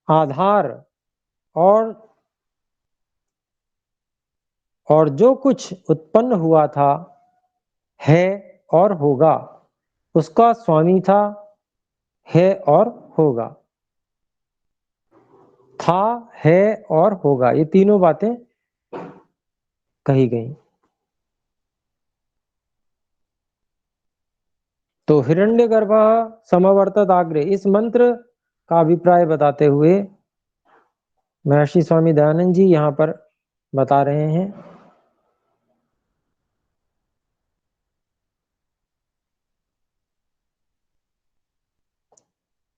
आधार और जो कुछ उत्पन्न हुआ था, है और होगा, उसका स्वामी था, है और होगा। था, है और होगा, ये तीनों बातें कही गई। तो हिरण्यगर्भः समवर्तदाग्रे, इस मंत्र का अभिप्राय बताते हुए महर्षि स्वामी दयानंद जी यहां पर बता रहे हैं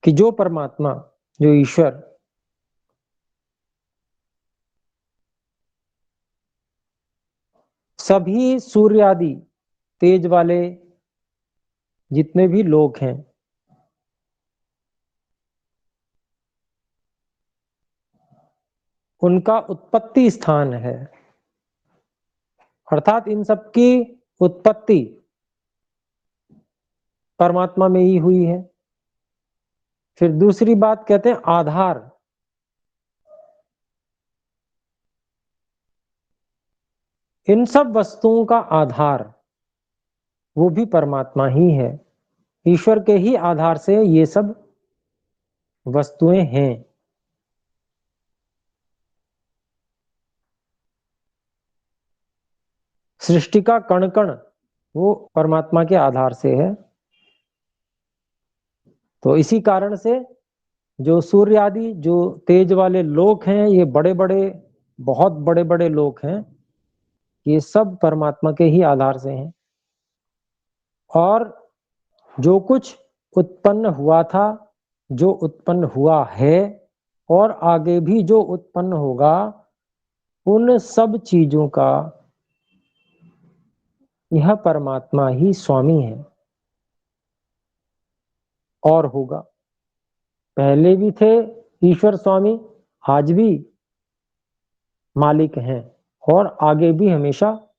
कि जो परमात्मा, जो ईश्वर सभी सूर्य आदि तेज वाले जितने भी लोग हैं, उनका उत्पत्ति स्थान है। अर्थात इन सबकी उत्पत्ति परमात्मा में ही हुई है। फिर दूसरी बात कहते हैं आधार। इन सब वस्तुओं का आधार वो भी परमात्मा ही है। ईश्वर के ही आधार से ये सब वस्तुएं हैं। सृष्टि का कण कण वो परमात्मा के आधार से है। तो इसी कारण से जो सूर्य आदि जो तेज वाले लोक हैं, ये बड़े बड़े, बहुत बड़े बड़े लोक हैं, ये सब परमात्मा के ही आधार से हैं। और जो कुछ उत्पन्न हुआ था, जो उत्पन्न हुआ है और आगे भी जो उत्पन्न होगा, उन सब चीजों का यह परमात्मा ही स्वामी है और होगा। पहले भी थे ईश्वर स्वामी, आज भी मालिक हैं और आगे भी हमेशा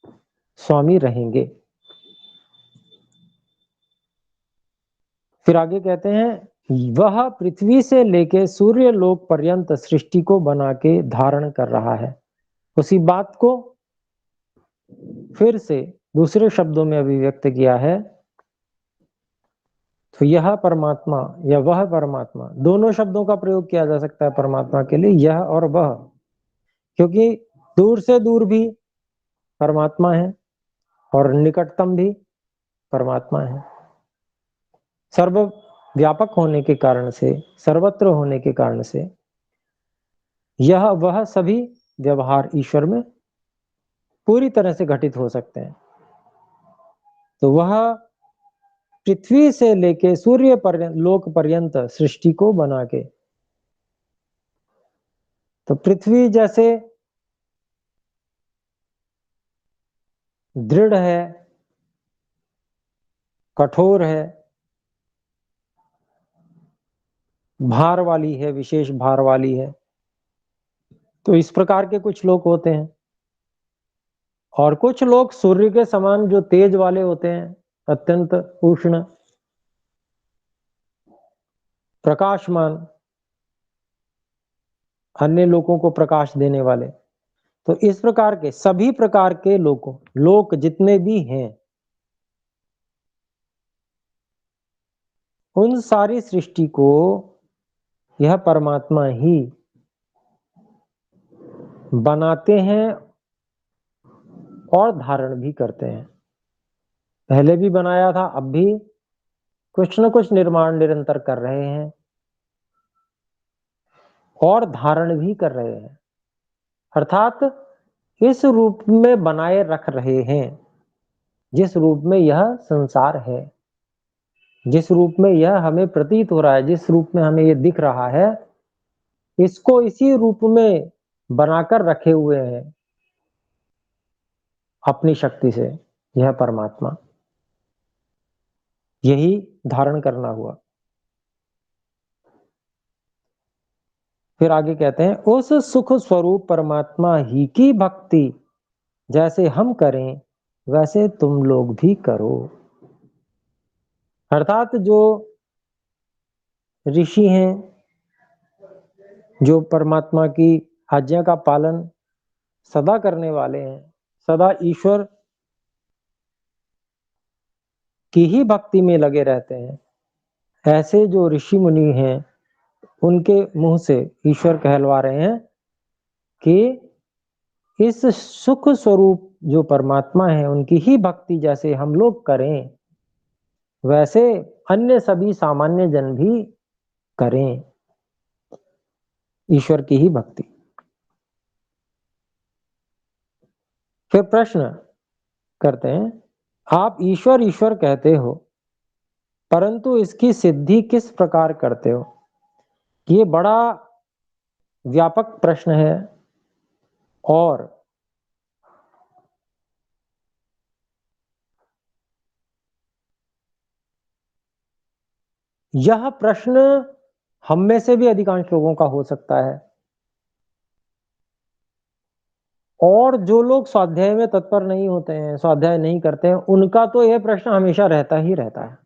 स्वामी रहेंगे। फिर आगे कहते हैं वह पृथ्वी से लेके सूर्य लोक पर्यंत सृष्टि को बना के धारण कर रहा है। उसी बात को फिर से दूसरे शब्दों में अभिव्यक्त किया है। तो यह परमात्मा या वह परमात्मा, दोनों शब्दों का प्रयोग किया जा सकता है परमात्मा के लिए, यह और वह, क्योंकि दूर से दूर भी परमात्मा है और निकटतम भी परमात्मा है। सर्व व्यापक होने के कारण से, सर्वत्र होने के कारण से यह वह सभी व्यवहार ईश्वर में पूरी तरह से घटित हो सकते हैं। तो वह पृथ्वी से लेके सूर्य पर्यंत, लोक पर्यंत सृष्टि को बना के, तो पृथ्वी जैसे दृढ़ है, कठोर है, भार वाली है, विशेष भार वाली है, तो इस प्रकार के कुछ लोग होते हैं। और कुछ लोग सूर्य के समान जो तेज वाले होते हैं, अत्यंत उष्ण, प्रकाशमान, अन्य लोगों को प्रकाश देने वाले। तो इस प्रकार के सभी प्रकार के लोग जितने भी हैं, उन सारी सृष्टि को यह परमात्मा ही बनाते हैं और धारण भी करते हैं। पहले भी बनाया था, अब भी कुछ न कुछ निर्माण निरंतर कर रहे हैं और धारण भी कर रहे हैं। अर्थात इस रूप में बनाए रख रहे हैं जिस रूप में यह संसार है, जिस रूप में यह हमें प्रतीत हो रहा है, जिस रूप में हमें यह दिख रहा है, इसको इसी रूप में बनाकर रखे हुए हैं अपनी शक्ति से यह परमात्मा। यही धारण करना हुआ। फिर आगे कहते हैं उस सुख स्वरूप परमात्मा ही की भक्ति जैसे हम करें वैसे तुम लोग भी करो। अर्थात जो ऋषि हैं, जो परमात्मा की आज्ञा का पालन सदा करने वाले हैं, सदा ईश्वर की ही भक्ति में लगे रहते हैं, ऐसे जो ऋषि मुनि हैं उनके मुंह से ईश्वर कहलवा रहे हैं कि इस सुख स्वरूप जो परमात्मा है उनकी ही भक्ति जैसे हम लोग करें, वैसे अन्य सभी सामान्य जन भी करें ईश्वर की ही भक्ति। फिर प्रश्न करते हैं, आप ईश्वर ईश्वर कहते हो परंतु इसकी सिद्धि किस प्रकार करते हो? ये बड़ा व्यापक प्रश्न है और यह प्रश्न हम में से भी अधिकांश लोगों का हो सकता है, और जो लोग स्वाध्याय में तत्पर नहीं होते हैं, स्वाध्याय नहीं करते हैं, उनका तो यह प्रश्न हमेशा रहता ही रहता है।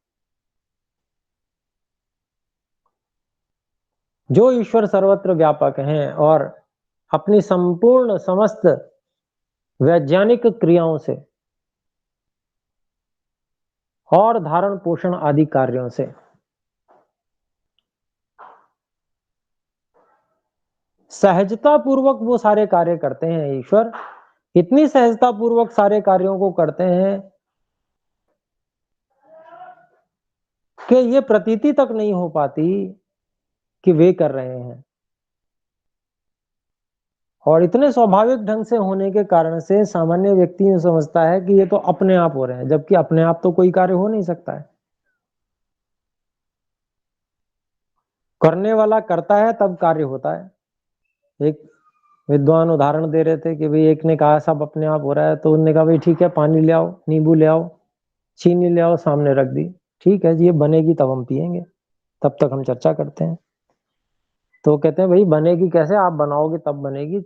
जो ईश्वर सर्वत्र व्यापक हैं और अपनी संपूर्ण समस्त वैज्ञानिक क्रियाओं से और धारण पोषण आदि कार्यों से सहजता पूर्वक वो सारे कार्य करते हैं, ईश्वर इतनी सहजता पूर्वक सारे कार्यों को करते हैं कि ये प्रतीति तक नहीं हो पाती कि वे कर रहे हैं, और इतने स्वाभाविक ढंग से होने के कारण से सामान्य व्यक्ति ये समझता है कि ये तो अपने आप हो रहे हैं, जबकि अपने आप तो कोई कार्य हो नहीं सकता है। करने वाला करता है तब कार्य होता है। एक विद्वान उदाहरण दे रहे थे कि भाई एक ने कहा सब अपने आप हो रहा है, तो उनने कहा भाई ठीक है, पानी ले आओ, नींबू ले आओ, चीनी ले आओ, सामने रख दी, ठीक है जी, ये बनेगी तब हम पियेंगे, तब तक हम चर्चा करते हैं। तो कहते हैं भाई बनेगी कैसे, आप बनाओगे तब बनेगी।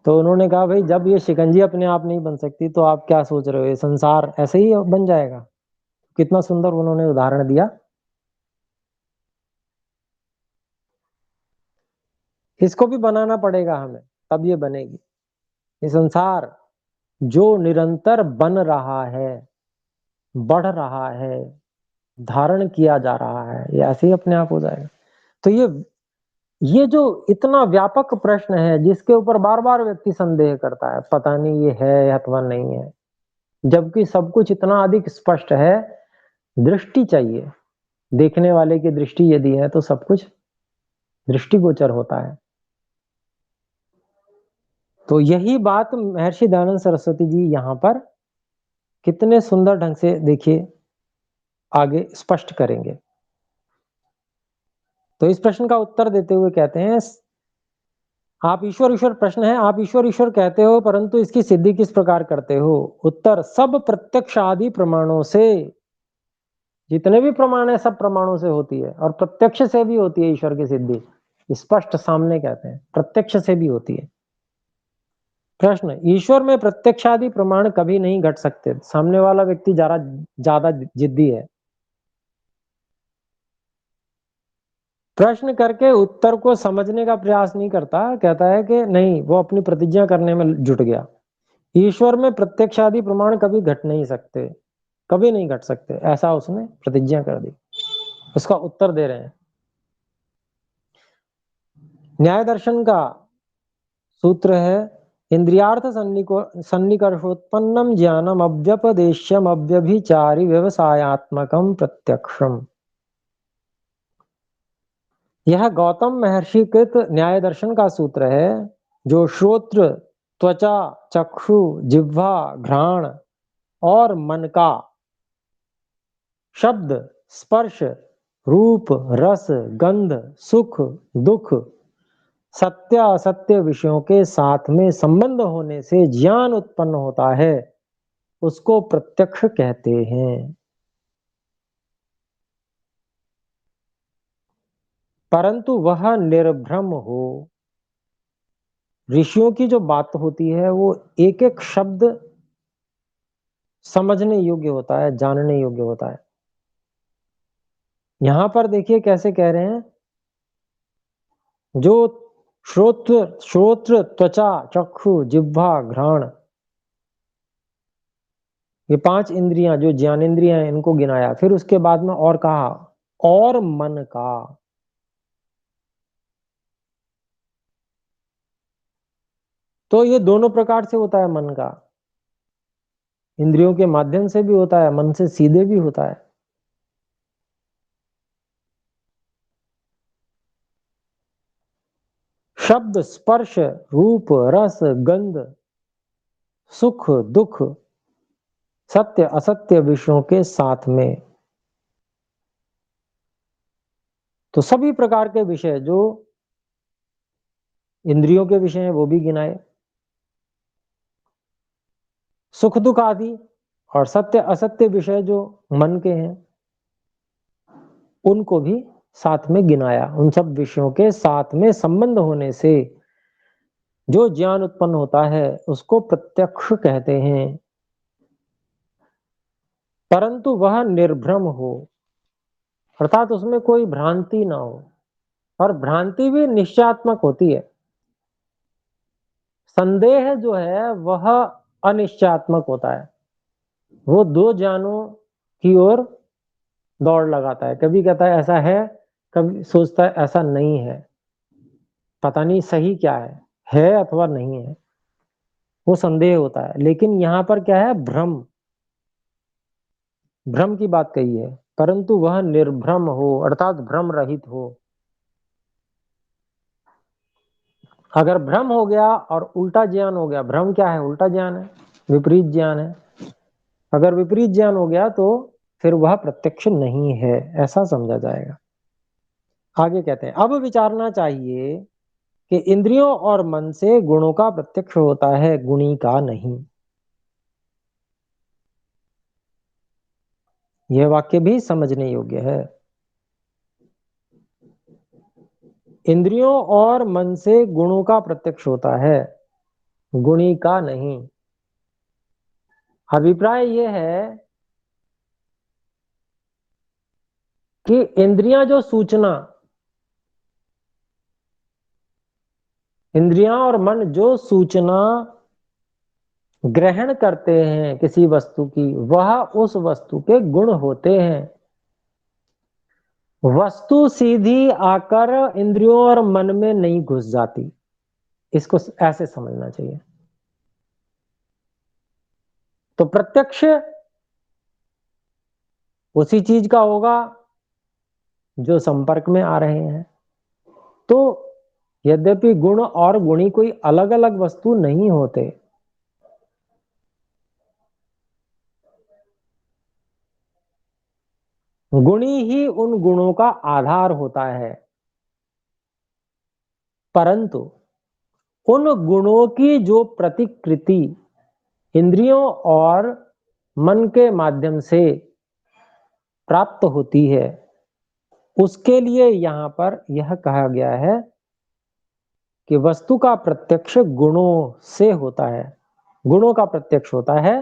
तो उन्होंने कहा भाई जब ये शिकंजी अपने आप नहीं बन सकती तो आप क्या सोच रहे हो, ये संसार ऐसे ही बन जाएगा? कितना सुंदर उन्होंने उदाहरण दिया। इसको भी बनाना पड़ेगा हमें, तब ये बनेगी। ये संसार जो निरंतर बन रहा है, बढ़ रहा है, धारण किया जा रहा है, ये ऐसे ही अपने आप हो जाएगा। तो ये जो इतना व्यापक प्रश्न है जिसके ऊपर बार बार व्यक्ति संदेह करता है, पता नहीं ये है अथवा नहीं है, जबकि सब कुछ इतना अधिक स्पष्ट है। दृष्टि चाहिए, देखने वाले की दृष्टि यदि है तो सब कुछ दृष्टिगोचर होता है। तो यही बात महर्षि दयानंद सरस्वती जी यहाँ पर कितने सुंदर ढंग से देखिए आगे स्पष्ट करेंगे। तो इस प्रश्न का उत्तर देते हुए कहते हैं, आप ईश्वर ईश्वर प्रश्न है, आप ईश्वर ईश्वर कहते हो परंतु इसकी सिद्धि किस प्रकार करते हो? उत्तर, सब प्रत्यक्ष आदि प्रमाणों से। जितने भी प्रमाण है सब प्रमाणों से होती है, और प्रत्यक्ष से भी होती है ईश्वर की सिद्धि। स्पष्ट सामने कहते हैं, प्रत्यक्ष से भी होती है। प्रश्न, ईश्वर में प्रत्यक्षादि प्रमाण कभी नहीं घट सकते। सामने वाला व्यक्ति ज्यादा जिद्दी है। प्रश्न करके उत्तर को समझने का प्रयास नहीं करता, कहता है कि नहीं, वो अपनी प्रतिज्ञा करने में जुट गया। ईश्वर में प्रत्यक्षादि प्रमाण कभी घट नहीं सकते, कभी नहीं घट सकते, ऐसा उसने प्रतिज्ञा कर दी। उसका उत्तर दे रहे हैं। न्याय दर्शन का सूत्र है, इंद्रियार्थ सन्निकर्षोत्पन्नम ज्ञानम अव्यपदेश्यम अव्यभिचारी व्यवसायत्मकम प्रत्यक्षम। यह गौतम महर्षि कृत न्याय दर्शन का सूत्र है, जो श्रोत्र, त्वचा, चक्षु, जिह्वा, घ्राण और मन का शब्द, स्पर्श, रूप, रस, गंध, सुख, दुख, सत्य असत्य विषयों के साथ में संबंध होने से ज्ञान उत्पन्न होता है, उसको प्रत्यक्ष कहते हैं। परंतु वह निर्भ्रम हो। ऋषियों की जो बात होती है वो एक एक शब्द समझने योग्य होता है, जानने योग्य होता है। यहां पर देखिए कैसे कह रहे हैं, जो श्रोत्र त्वचा चक्षु जिह्वा घ्राण, ये 5 इंद्रियां जो ज्ञानेंद्रियां हैं इनको गिनाया, फिर उसके बाद में और कहा और मन का। तो ये दोनों प्रकार से होता है मन का, इंद्रियों के माध्यम से भी होता है, मन से सीधे भी होता है। शब्द स्पर्श रूप रस गंध सुख दुख सत्य असत्य विषयों के साथ में, तो सभी प्रकार के विषय जो इंद्रियों के विषय हैं वो भी गिनाए, सुख दुख आदि, और सत्य असत्य विषय जो मन के हैं उनको भी साथ में गिनाया। उन सब विषयों के साथ में संबंध होने से जो ज्ञान उत्पन्न होता है उसको प्रत्यक्ष कहते हैं, परंतु वह निर्भ्रम हो, अर्थात उसमें कोई भ्रांति ना हो। और भ्रांति भी निश्चयात्मक होती है, संदेह जो है वह अनिश्चयात्मक होता है, वो दो ज्ञानों की ओर दौड़ लगाता है, कभी कहता है ऐसा है, कभी सोचता है ऐसा नहीं है, पता नहीं सही क्या है अथवा नहीं है, वो संदेह होता है। लेकिन यहां पर क्या है, भ्रम, भ्रम की बात कही है, परंतु वह निर्भ्रम हो अर्थात भ्रम रहित हो। अगर भ्रम हो गया और उल्टा ज्ञान हो गया, भ्रम क्या है, उल्टा ज्ञान है, विपरीत ज्ञान है, अगर विपरीत ज्ञान हो गया तो फिर वह प्रत्यक्ष नहीं है, ऐसा समझा जाएगा। आगे कहते हैं, अब विचारना चाहिए कि इंद्रियों और मन से गुणों का प्रत्यक्ष होता है, गुणी का नहीं। यह वाक्य भी समझने योग्य है। इंद्रियों और मन से गुणों का प्रत्यक्ष होता है, गुणी का नहीं। अभिप्राय यह है कि इंद्रियां जो सूचना, इंद्रियां और मन जो सूचना ग्रहण करते हैं किसी वस्तु की, वह उस वस्तु के गुण होते हैं। वस्तु सीधी आकर इंद्रियों और मन में नहीं घुस जाती, इसको ऐसे समझना चाहिए। तो प्रत्यक्ष उसी चीज का होगा जो संपर्क में आ रहे हैं। तो यद्यपि गुण और गुणी कोई अलग अलग वस्तु नहीं होते, गुणी ही उन गुणों का आधार होता है, परंतु उन गुणों की जो प्रतिकृति इंद्रियों और मन के माध्यम से प्राप्त होती है, उसके लिए यहां पर यह कहा गया है कि वस्तु का प्रत्यक्ष गुणों से होता है, गुणों का प्रत्यक्ष होता है,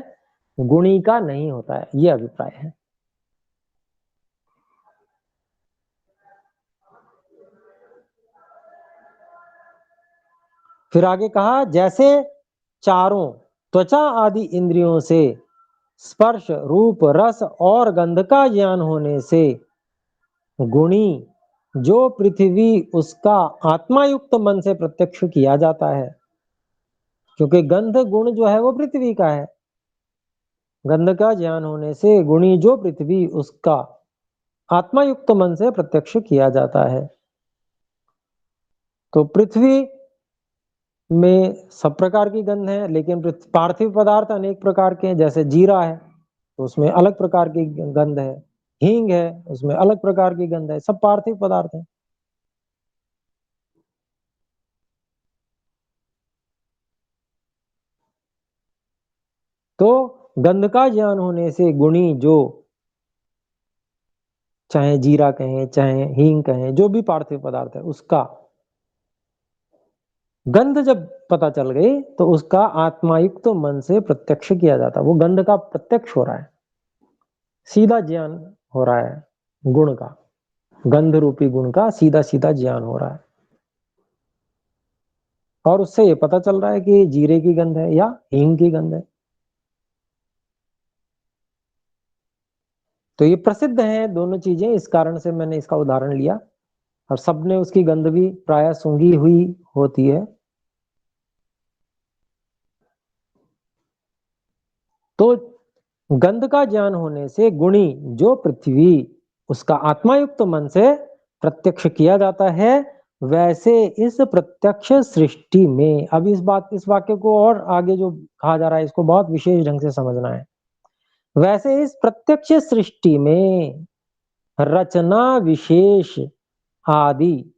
गुणी का नहीं होता है, यह अभिप्राय है। फिर आगे कहा, जैसे चारों त्वचा आदि इंद्रियों से स्पर्श रूप रस और गंध का ज्ञान होने से गुणी जो पृथ्वी उसका आत्मायुक्त मन से प्रत्यक्ष किया जाता है, क्योंकि गंध गुण जो है वो पृथ्वी का है, गंध का ज्ञान होने से गुणी जो पृथ्वी उसका आत्मायुक्त मन से प्रत्यक्ष किया जाता है। तो पृथ्वी में सब प्रकार की गंध है, लेकिन पार्थिव पदार्थ अनेक प्रकार के हैं, जैसे जीरा है तो उसमें अलग प्रकार की गंध है, हींग है उसमें अलग प्रकार की गंध है, सब पार्थिव पदार्थ है। तो गंध का ज्ञान होने से गुणी जो, चाहे जीरा कहें चाहे हींग कहें, जो भी पार्थिव पदार्थ है उसका गंध जब पता चल गई तो उसका आत्मायुक्त तो मन से प्रत्यक्ष किया जाता है, वो गंध का प्रत्यक्ष हो रहा है, सीधा ज्ञान हो रहा है गुण का। गंध रूपी गुण का सीधा सीधा ज्ञान हो रहा है, और उससे ये पता चल रहा है कि जीरे की गंध है या हींग की गंध है। तो ये प्रसिद्ध है दोनों चीजें, इस कारण से मैंने इसका उदाहरण लिया, और सबने उसकी गंध भी प्राय सूंघी हुई होती है। तो गंध का ज्ञान होने से गुणी जो पृथ्वी, उसका आत्मायुक्त मन से प्रत्यक्ष किया जाता है, वैसे इस प्रत्यक्ष सृष्टि में, अब इस वाक्य को और आगे जो कहा जा रहा है इसको बहुत विशेष ढंग से समझना है। वैसे इस प्रत्यक्ष सृष्टि में रचना विशेष आदि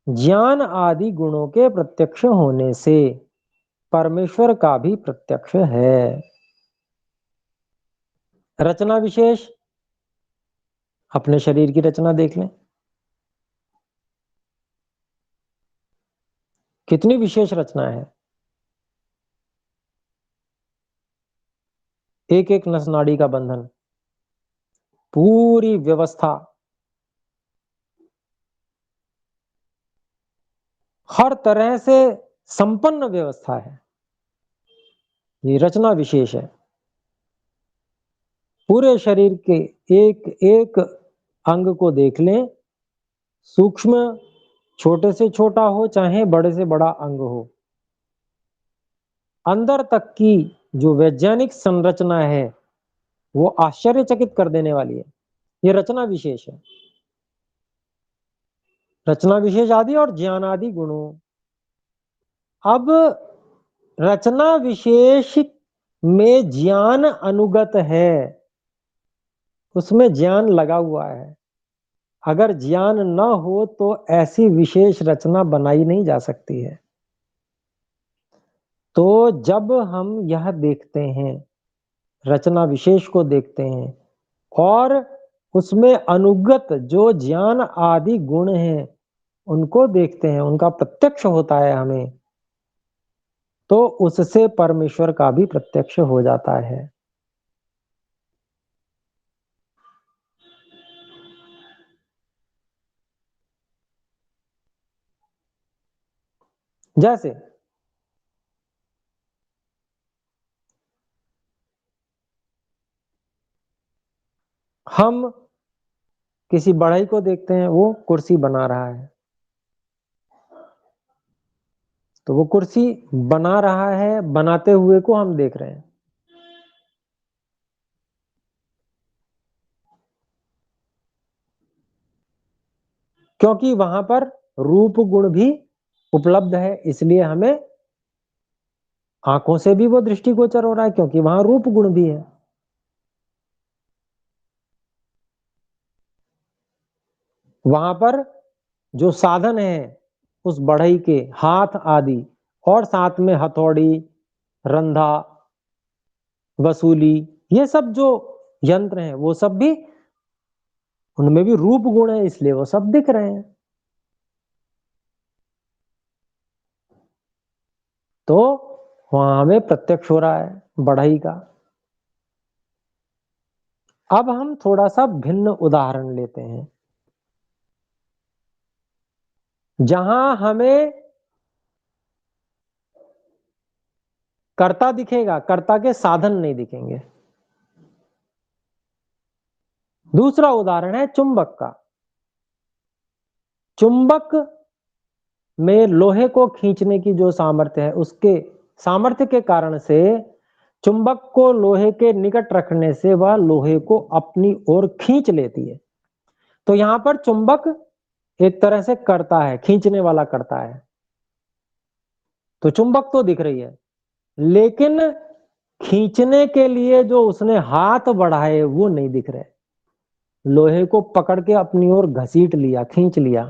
ज्ञान आदि गुणों के प्रत्यक्ष होने से परमेश्वर का भी प्रत्यक्ष है। रचना विशेष, अपने शरीर की रचना देख लें, कितनी विशेष रचना है। एक एक नस नाड़ी का बंधन, पूरी व्यवस्था, हर तरह से संपन्न व्यवस्था है, ये रचना विशेष है। पूरे शरीर के एक एक अंग को देख लें, सूक्ष्म छोटे से छोटा हो चाहे बड़े से बड़ा अंग हो, अंदर तक की जो वैज्ञानिक संरचना है वो आश्चर्यचकित कर देने वाली है। ये रचना विशेष है। रचना विशेष आदि और ज्ञान आदि गुणों। अब रचना विशेष में ज्ञान अनुगत है, उसमें ज्ञान लगा हुआ है। अगर ज्ञान न हो तो ऐसी विशेष रचना बनाई नहीं जा सकती है। तो जब हम यह देखते हैं, रचना विशेष को देखते हैं और उसमें अनुगत जो ज्ञान आदि गुण हैं उनको देखते हैं, उनका प्रत्यक्ष होता है हमें, तो उससे परमेश्वर का भी प्रत्यक्ष हो जाता है। जैसे हम किसी बढ़ई को देखते हैं, वो कुर्सी बना रहा है, तो वो कुर्सी बना रहा है, बनाते हुए को हम देख रहे हैं। क्योंकि वहां पर रूप गुण भी उपलब्ध है, इसलिए हमें आंखों से भी वो दृष्टिगोचर हो रहा है, क्योंकि वहां रूप गुण भी है। वहां पर जो साधन है उस बढ़ई के, हाथ आदि, और साथ में हथौड़ी, रंधा, वसूली, ये सब जो यंत्र हैं वो सब भी, उनमें भी रूप गुण है, इसलिए वो सब दिख रहे हैं। तो वहां हमें प्रत्यक्ष हो रहा है बढ़ई का। अब हम थोड़ा सा भिन्न उदाहरण लेते हैं, जहां हमें कर्ता दिखेगा, कर्ता के साधन नहीं दिखेंगे। दूसरा उदाहरण है चुंबक का। चुंबक में लोहे को खींचने की जो सामर्थ्य है, उसके सामर्थ्य के कारण से चुंबक को लोहे के निकट रखने से वह लोहे को अपनी ओर खींच लेती है। तो यहां पर चुंबक एक तरह से कर्ता है, खींचने वाला कर्ता है। तो चुंबक तो दिख रही है, लेकिन खींचने के लिए जो उसने हाथ बढ़ाए वो नहीं दिख रहे। लोहे को पकड़ के अपनी ओर घसीट लिया, खींच लिया,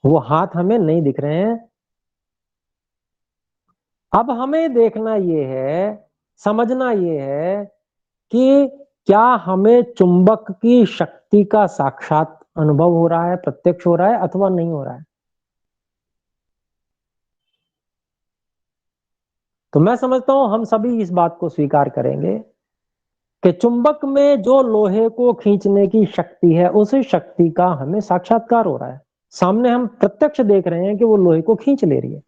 वो हाथ हमें नहीं दिख रहे हैं। अब हमें देखना ये है, समझना ये है कि क्या हमें चुंबक की शक्ति का साक्षात अनुभव हो रहा है, प्रत्यक्ष हो रहा है, अथवा नहीं हो रहा है। तो मैं समझता हूं हम सभी इस बात को स्वीकार करेंगे कि चुंबक में जो लोहे को खींचने की शक्ति है, उस शक्ति का हमें साक्षात्कार हो रहा है। सामने हम प्रत्यक्ष देख रहे हैं कि वो लोहे को खींच ले रही है।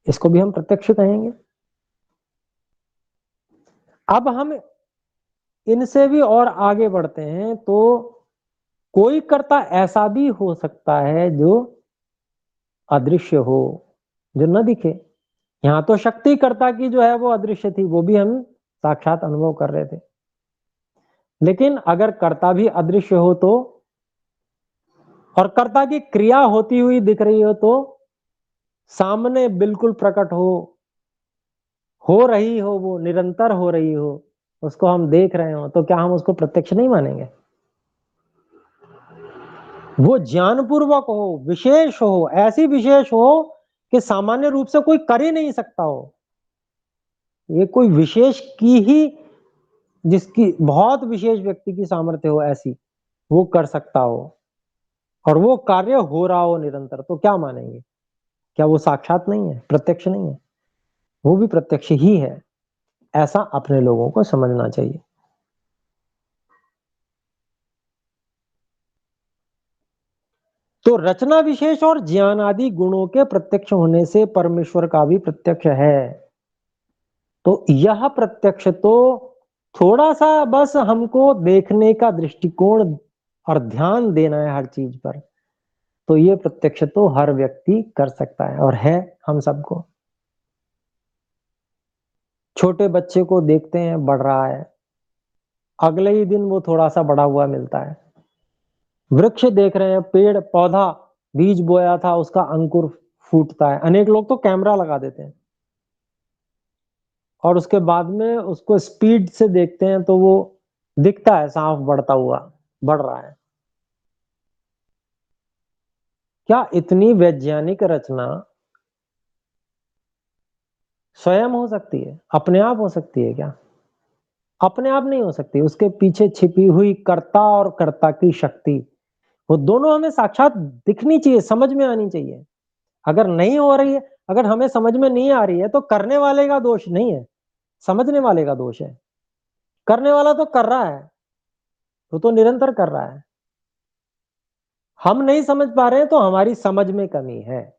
इसको भी हम प्रत्यक्ष कहेंगे। अब हम इनसे भी और आगे बढ़ते हैं तो कोई कर्ता ऐसा भी हो सकता है जो अदृश्य हो, जो न दिखे। यहां तो शक्ति कर्ता की जो है वो अदृश्य थी, वो भी हम साक्षात अनुभव कर रहे थे। लेकिन अगर कर्ता भी अदृश्य हो तो, और कर्ता की क्रिया होती हुई दिख रही हो तो, सामने बिल्कुल प्रकट हो रही हो, वो निरंतर हो रही हो, उसको हम देख रहे हो, तो क्या हम उसको प्रत्यक्ष नहीं मानेंगे? वो ज्ञानपूर्वक हो, विशेष हो, ऐसी विशेष हो कि सामान्य रूप से कोई कर ही नहीं सकता हो। ये कोई विशेष की ही, जिसकी बहुत विशेष व्यक्ति की सामर्थ्य हो ऐसी, वो कर सकता हो, और वो कार्य हो रहा हो निरंतर, तो क्या मानेंगे? क्या वो साक्षात नहीं है, प्रत्यक्ष नहीं है? वो भी प्रत्यक्ष ही है। ऐसा अपने लोगों को समझना चाहिए। तो रचना विशेष और ज्ञान आदि गुणों के प्रत्यक्ष होने से परमेश्वर का भी प्रत्यक्ष है। तो यह प्रत्यक्ष तो थोड़ा सा बस हमको देखने का दृष्टिकोण और ध्यान देना है हर चीज पर, तो ये प्रत्यक्ष तो हर व्यक्ति कर सकता है, और है हम सबको। छोटे बच्चे को देखते हैं, बढ़ रहा है, अगले ही दिन वो थोड़ा सा बड़ा हुआ मिलता है। वृक्ष देख रहे हैं, पेड़ पौधा, बीज बोया था, उसका अंकुर फूटता है। अनेक लोग तो कैमरा लगा देते हैं और उसके बाद में उसको स्पीड से देखते हैं, तो वो दिखता है साफ बढ़ता हुआ, बढ़ रहा है। क्या इतनी वैज्ञानिक रचना स्वयं हो सकती है, अपने आप हो सकती है क्या? अपने आप नहीं हो सकती। उसके पीछे छिपी हुई कर्ता और कर्ता की शक्ति, वो दोनों हमें साक्षात दिखनी चाहिए, समझ में आनी चाहिए। अगर नहीं हो रही है, अगर हमें समझ में नहीं आ रही है, तो करने वाले का दोष नहीं है, समझने वाले का दोष है। करने वाला तो कर रहा है, वो तो निरंतर कर रहा है। हम नहीं समझ पा रहे हैं तो हमारी समझ में कमी है,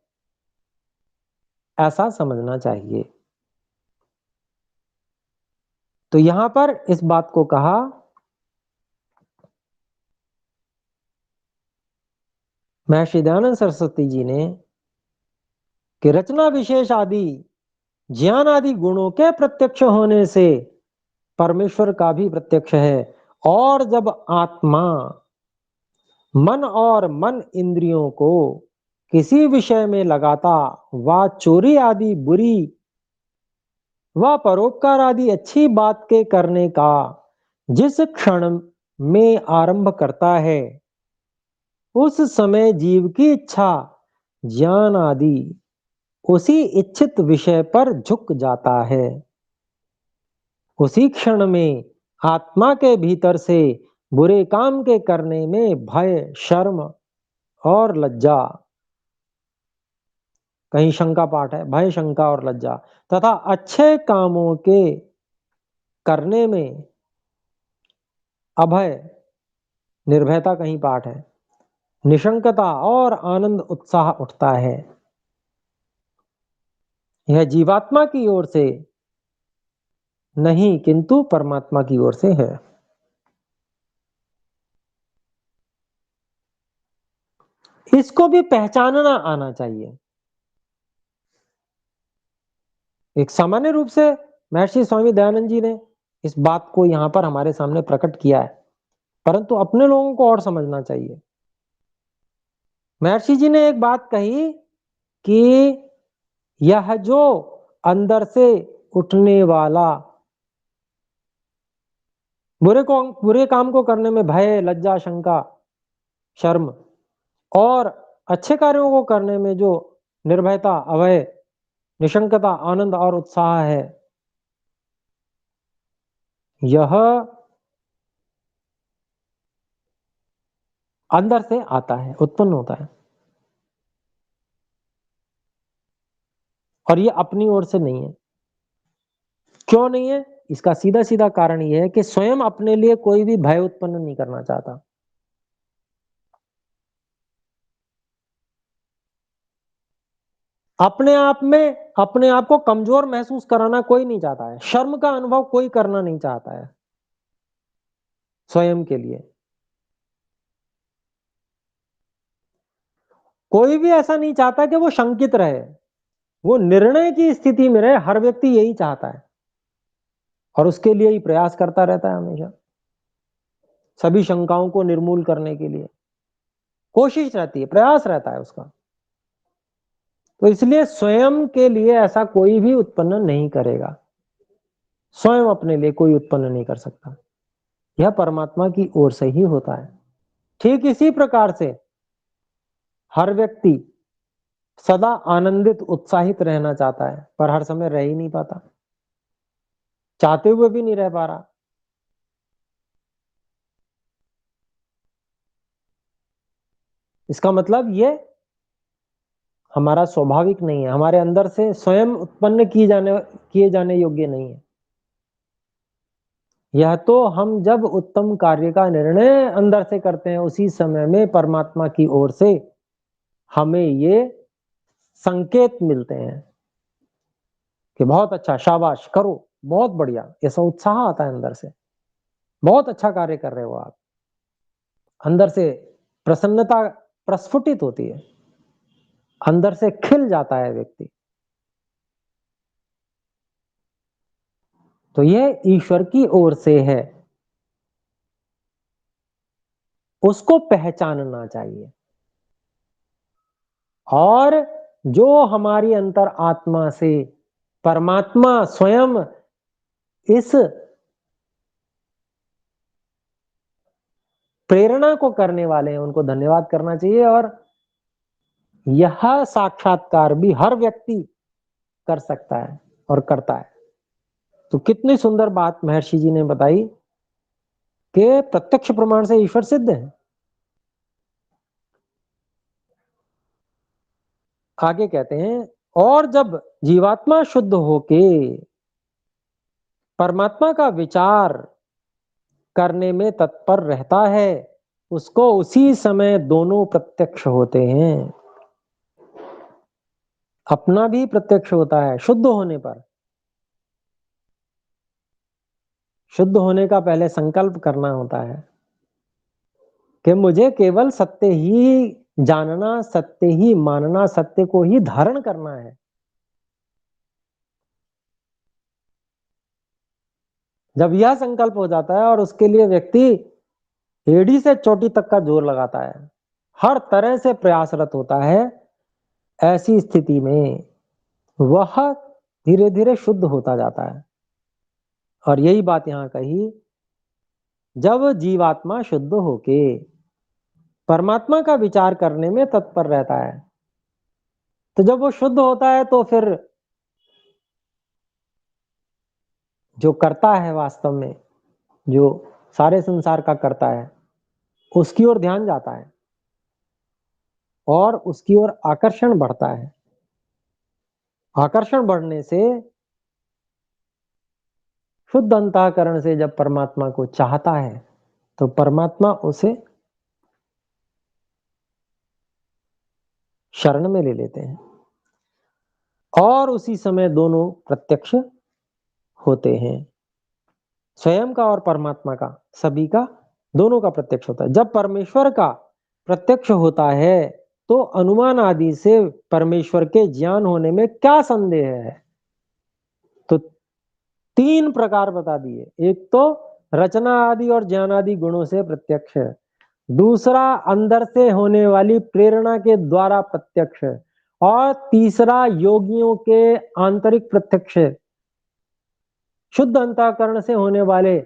ऐसा समझना चाहिए। तो यहां पर इस बात को कहा महर्षि दयानंद सरस्वती जी ने कि रचना विशेष आदि ज्ञान आदि गुणों के प्रत्यक्ष होने से परमेश्वर का भी प्रत्यक्ष है। और जब आत्मा मन और मन इंद्रियों को किसी विषय में लगाता व चोरी आदि बुरी व परोपकार आदि अच्छी बात के करने का जिस क्षण में आरंभ करता है, उस समय जीव की इच्छा ज्ञान आदि उसी इच्छित विषय पर झुक जाता है। उसी क्षण में आत्मा के भीतर से बुरे काम के करने में भय, शर्म और लज्जा, कहीं शंका पाठ है, भय, शंका और लज्जा, तथा अच्छे कामों के करने में अभय, निर्भयता कहीं पाठ है, निशंकता और आनंद उत्साह उठता है। यह जीवात्मा की ओर से नहीं किंतु परमात्मा की ओर से है। इसको भी पहचानना आना चाहिए। एक सामान्य रूप से महर्षि स्वामी दयानंद जी ने इस बात को यहां पर हमारे सामने प्रकट किया है, परंतु अपने लोगों को और समझना चाहिए। महर्षि जी ने एक बात कही कि यह जो अंदर से उठने वाला बुरे काम को करने में भय, लज्जा, शंका, शर्म, और अच्छे कार्यों को करने में जो निर्भयता, अभय, निशंकता, आनंद और उत्साह है, यह अंदर से आता है, उत्पन्न होता है, और ये अपनी ओर से नहीं है। क्यों नहीं है? इसका सीधा सीधा कारण यह है कि स्वयं अपने लिए कोई भी भय उत्पन्न नहीं करना चाहता। अपने आप को कमजोर महसूस कराना कोई नहीं चाहता है। शर्म का अनुभव कोई करना नहीं चाहता है स्वयं के लिए। कोई भी ऐसा नहीं चाहता कि वो शंकित रहे, वो निर्णय की स्थिति में रहे। हर व्यक्ति यही चाहता है और उसके लिए ही प्रयास करता रहता है हमेशा, सभी शंकाओं को निर्मूल करने के लिए कोशिश रहती है, प्रयास रहता है उसका। तो इसलिए स्वयं के लिए ऐसा कोई भी उत्पन्न नहीं करेगा, स्वयं अपने लिए कोई उत्पन्न नहीं कर सकता। यह परमात्मा की ओर से ही होता है। ठीक इसी प्रकार से हर व्यक्ति सदा आनंदित उत्साहित रहना चाहता है, पर हर समय रह ही नहीं पाता, चाहते हुए भी नहीं रह पा रहा। इसका मतलब ये हमारा स्वाभाविक नहीं है, हमारे अंदर से स्वयं उत्पन्न किए जाने योग्य नहीं है। यह तो हम जब उत्तम कार्य का निर्णय अंदर से करते हैं, उसी समय में परमात्मा की ओर से हमें ये संकेत मिलते हैं कि बहुत अच्छा, शाबाश, करो, बहुत बढ़िया, ऐसा उत्साह आता है अंदर से, बहुत अच्छा कार्य कर रहे हो आप। अंदर से प्रसन्नता प्रस्फुटित होती है, अंदर से खिल जाता है व्यक्ति। तो यह ईश्वर की ओर से है, उसको पहचानना चाहिए। और जो हमारी अंतर आत्मा से परमात्मा स्वयं इस प्रेरणा को करने वाले हैं, उनको धन्यवाद करना चाहिए। और यह साक्षात्कार भी हर व्यक्ति कर सकता है और करता है। तो कितनी सुंदर बात महर्षि जी ने बताई कि प्रत्यक्ष प्रमाण से ईश्वर सिद्ध है। आगे कहते हैं, और जब जीवात्मा शुद्ध होके परमात्मा का विचार करने में तत्पर रहता है, उसको उसी समय दोनों प्रत्यक्ष होते हैं। अपना भी प्रत्यक्ष होता है शुद्ध होने पर। शुद्ध होने का पहले संकल्प करना होता है कि मुझे केवल सत्य ही जानना, सत्य ही मानना, सत्य को ही धारण करना है। जब यह संकल्प हो जाता है और उसके लिए व्यक्ति एड़ी से चोटी तक का जोर लगाता है, हर तरह से प्रयासरत होता है, ऐसी स्थिति में वह धीरे धीरे शुद्ध होता जाता है। और यही बात यहां कही, जब जीवात्मा शुद्ध होके परमात्मा का विचार करने में तत्पर रहता है, तो जब वो शुद्ध होता है तो फिर जो करता है वास्तव में, जो सारे संसार का करता है, उसकी ओर ध्यान जाता है और उसकी ओर आकर्षण बढ़ता है। आकर्षण बढ़ने से शुद्ध अंतःकरण से जब परमात्मा को चाहता है, तो परमात्मा उसे शरण में ले लेते हैं और उसी समय दोनों प्रत्यक्ष होते हैं। स्वयं का और परमात्मा का, सभी का, दोनों का प्रत्यक्ष होता है। जब परमेश्वर का प्रत्यक्ष होता है तो अनुमान आदि से परमेश्वर के ज्ञान होने में क्या संदेह है। तो तीन प्रकार बता दिए। एक तो रचना आदि और ज्ञान आदि गुणों से प्रत्यक्ष है, दूसरा अंदर से होने वाली प्रेरणा के द्वारा प्रत्यक्ष है, और तीसरा योगियों के आंतरिक प्रत्यक्ष, शुद्ध अंतःकरण से होने वाले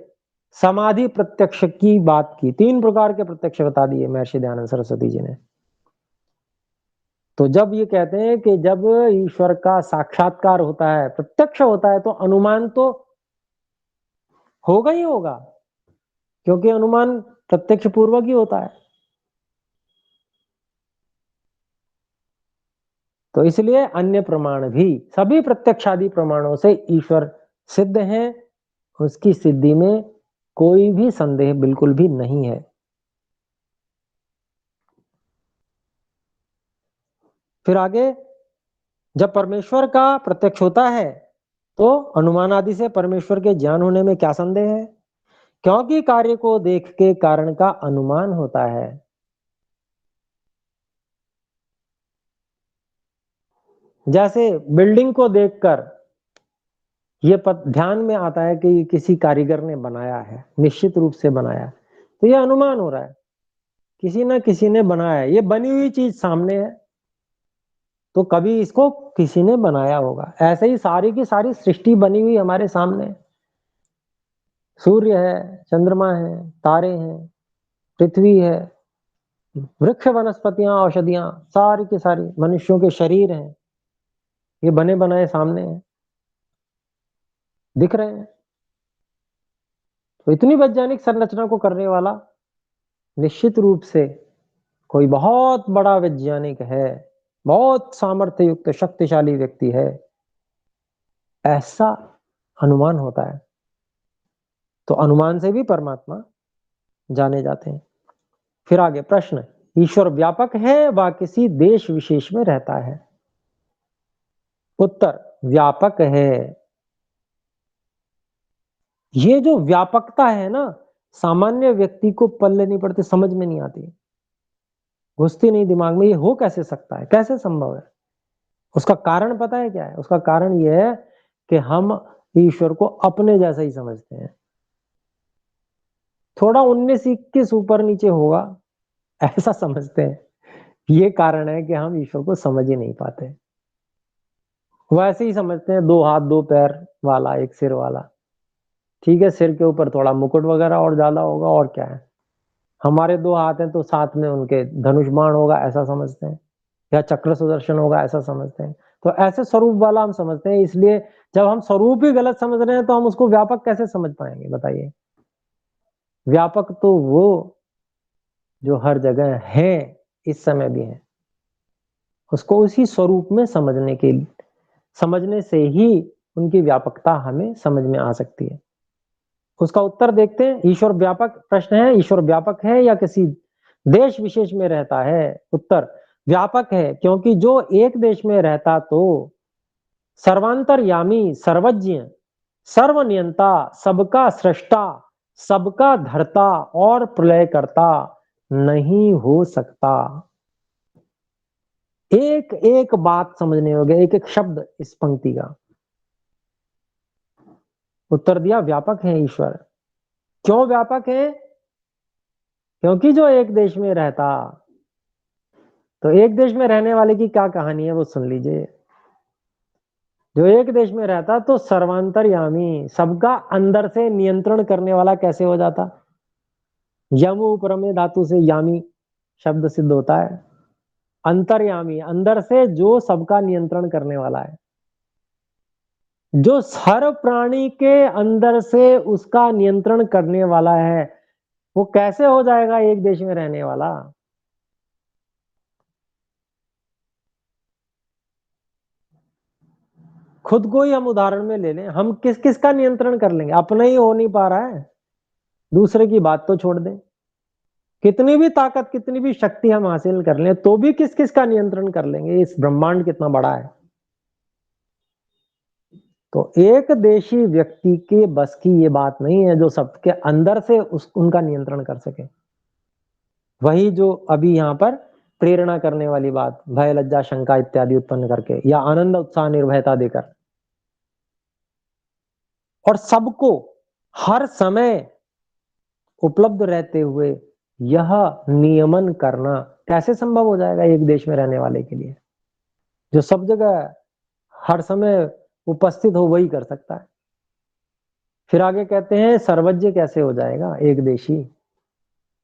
समाधि प्रत्यक्ष की बात की। तीन प्रकार के प्रत्यक्ष बता दिए महर्षि दयानंद सरस्वती जी ने। तो जब ये कहते हैं कि जब ईश्वर का साक्षात्कार होता है, प्रत्यक्ष होता है, तो अनुमान तो होगा ही होगा, क्योंकि अनुमान प्रत्यक्ष पूर्वक ही होता है। तो इसलिए अन्य प्रमाण भी, सभी प्रत्यक्षादि प्रमाणों से ईश्वर सिद्ध हैं, उसकी सिद्धि में कोई भी संदेह बिल्कुल भी नहीं है। फिर आगे, जब परमेश्वर का प्रत्यक्ष होता है तो अनुमान आदि से परमेश्वर के ज्ञान होने में क्या संदेह है, क्योंकि कार्य को देख के कारण का अनुमान होता है। जैसे बिल्डिंग को देखकर ये ध्यान में आता है कि किसी कारीगर ने बनाया है, निश्चित रूप से बनाया है, तो ये अनुमान हो रहा है किसी ना किसी ने बनाया है। ये बनी हुई चीज सामने है तो कभी इसको किसी ने बनाया होगा। ऐसे ही सारी की सारी सृष्टि बनी हुई हमारे सामने है। सूर्य है, चंद्रमा है, तारे हैं, पृथ्वी है, वृक्ष, वनस्पतियां, औषधियां, सारी की सारी मनुष्यों के शरीर हैं, ये बने बनाए सामने हैं, दिख रहे हैं। तो इतनी वैज्ञानिक संरचना को करने वाला निश्चित रूप से कोई बहुत बड़ा वैज्ञानिक है, बहुत सामर्थ्य युक्त शक्तिशाली व्यक्ति है, ऐसा अनुमान होता है। तो अनुमान से भी परमात्मा जाने जाते हैं। फिर आगे प्रश्न, ईश्वर व्यापक है व किसी देश विशेष में रहता है? उत्तर, व्यापक है। ये जो व्यापकता है ना, सामान्य व्यक्ति को पल्ले नहीं पड़ती, समझ में नहीं आती, घुसती नहीं दिमाग में। ये हो कैसे सकता है, कैसे संभव है? उसका कारण पता है क्या है? उसका कारण यह है कि हम ईश्वर को अपने जैसा ही समझते हैं। थोड़ा 19-21 ऊपर नीचे होगा ऐसा समझते हैं। ये कारण है कि हम ईश्वर को समझ ही नहीं पाते। वो ऐसे ही समझते हैं, 2 हाथ 2 पैर वाला, एक सिर वाला। ठीक है, सिर के ऊपर थोड़ा मुकुट वगैरह और ज्यादा होगा, और क्या है। हमारे 2 हाथ हैं तो साथ में उनके धनुष बाण होगा ऐसा समझते हैं, या चक्र सुदर्शन होगा ऐसा समझते हैं। तो ऐसे स्वरूप वाला हम समझते हैं। इसलिए जब हम स्वरूप ही गलत समझ रहे हैं तो हम उसको व्यापक कैसे समझ पाएंगे, बताइए। व्यापक तो वो जो हर जगह है, इस समय भी है। उसको उसी स्वरूप में समझने से ही उनकी व्यापकता हमें समझ में आ सकती है। उसका उत्तर देखते हैं। ईश्वर व्यापक, प्रश्न है ईश्वर व्यापक है या किसी देश विशेष में रहता है? उत्तर, व्यापक है, क्योंकि जो एक देश में रहता तो सर्वांतरयामी, सर्वज्ञ, सर्वनियंता, सबका सृष्टा, सबका धर्ता और प्रलय करता नहीं हो सकता। एक एक बात समझने होगा, एक एक शब्द इस पंक्ति का। उत्तर दिया, व्यापक है ईश्वर। क्यों व्यापक है? क्योंकि जो एक देश में रहता, तो एक देश में रहने वाले की क्या कहानी है वो सुन लीजिए। जो एक देश में रहता तो सर्वांतरयामी, सबका अंदर से नियंत्रण करने वाला कैसे हो जाता? यम उपरमे धातु से यामी शब्द सिद्ध होता है। अंतर्यामी, अंदर से जो सबका नियंत्रण करने वाला है, जो हर प्राणी के अंदर से उसका नियंत्रण करने वाला है, वो कैसे हो जाएगा एक देश में रहने वाला? खुद को ही हम उदाहरण में ले लें, हम किस किस का नियंत्रण कर लेंगे? अपना ही हो नहीं पा रहा है, दूसरे की बात तो छोड़ दें। कितनी भी ताकत, कितनी भी शक्ति हम हासिल कर लें तो भी किस किस का नियंत्रण कर लेंगे? इस ब्रह्मांड कितना बड़ा है। तो एक देशी व्यक्ति के बस की ये बात नहीं है जो सबके अंदर से उनका नियंत्रण कर सके। वही जो अभी यहाँ पर प्रेरणा करने वाली बात, भय, लज्जा, शंका इत्यादि उत्पन्न करके या आनंद, उत्साह, निर्भयता देकर, और सबको हर समय उपलब्ध रहते हुए यह नियमन करना कैसे संभव हो जाएगा एक देश में रहने वाले के लिए? जो सब जगह हर समय उपस्थित हो वही कर सकता है। फिर आगे कहते हैं, सर्वज्ञ कैसे हो जाएगा एक देशी?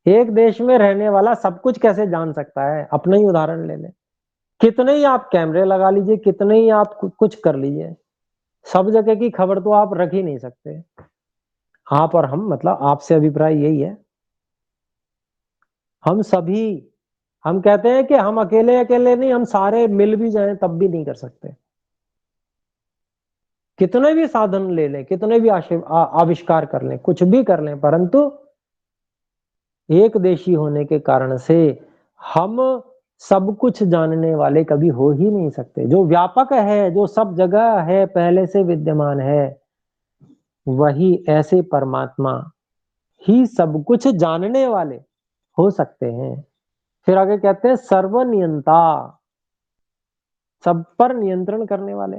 एक देश में रहने वाला सब कुछ कैसे जान सकता है? अपना ही उदाहरण ले लें। कितने ही आप कैमरे लगा लीजिए, कितने ही आप कुछ कर लीजिए, सब जगह की खबर तो आप रख ही नहीं सकते। आप और हम, मतलब आपसे अभिप्राय यही है। हम सभी, हम कहते हैं कि हम अकेले अकेले नहीं, हम सारे मिल भी जाएं तब भी नहीं कर सकते। कितने भी साधन ले लें, कितने भी आविष्कार कर लें, कुछ भी कर लें, परंतु एक देशी होने के कारण से हम सब कुछ जानने वाले कभी हो ही नहीं सकते। जो व्यापक है, जो सब जगह है, पहले से विद्यमान है, वही ऐसे परमात्मा ही सब कुछ जानने वाले हो सकते हैं। फिर आगे कहते हैं सर्वनियंता, सब पर नियंत्रण करने वाले।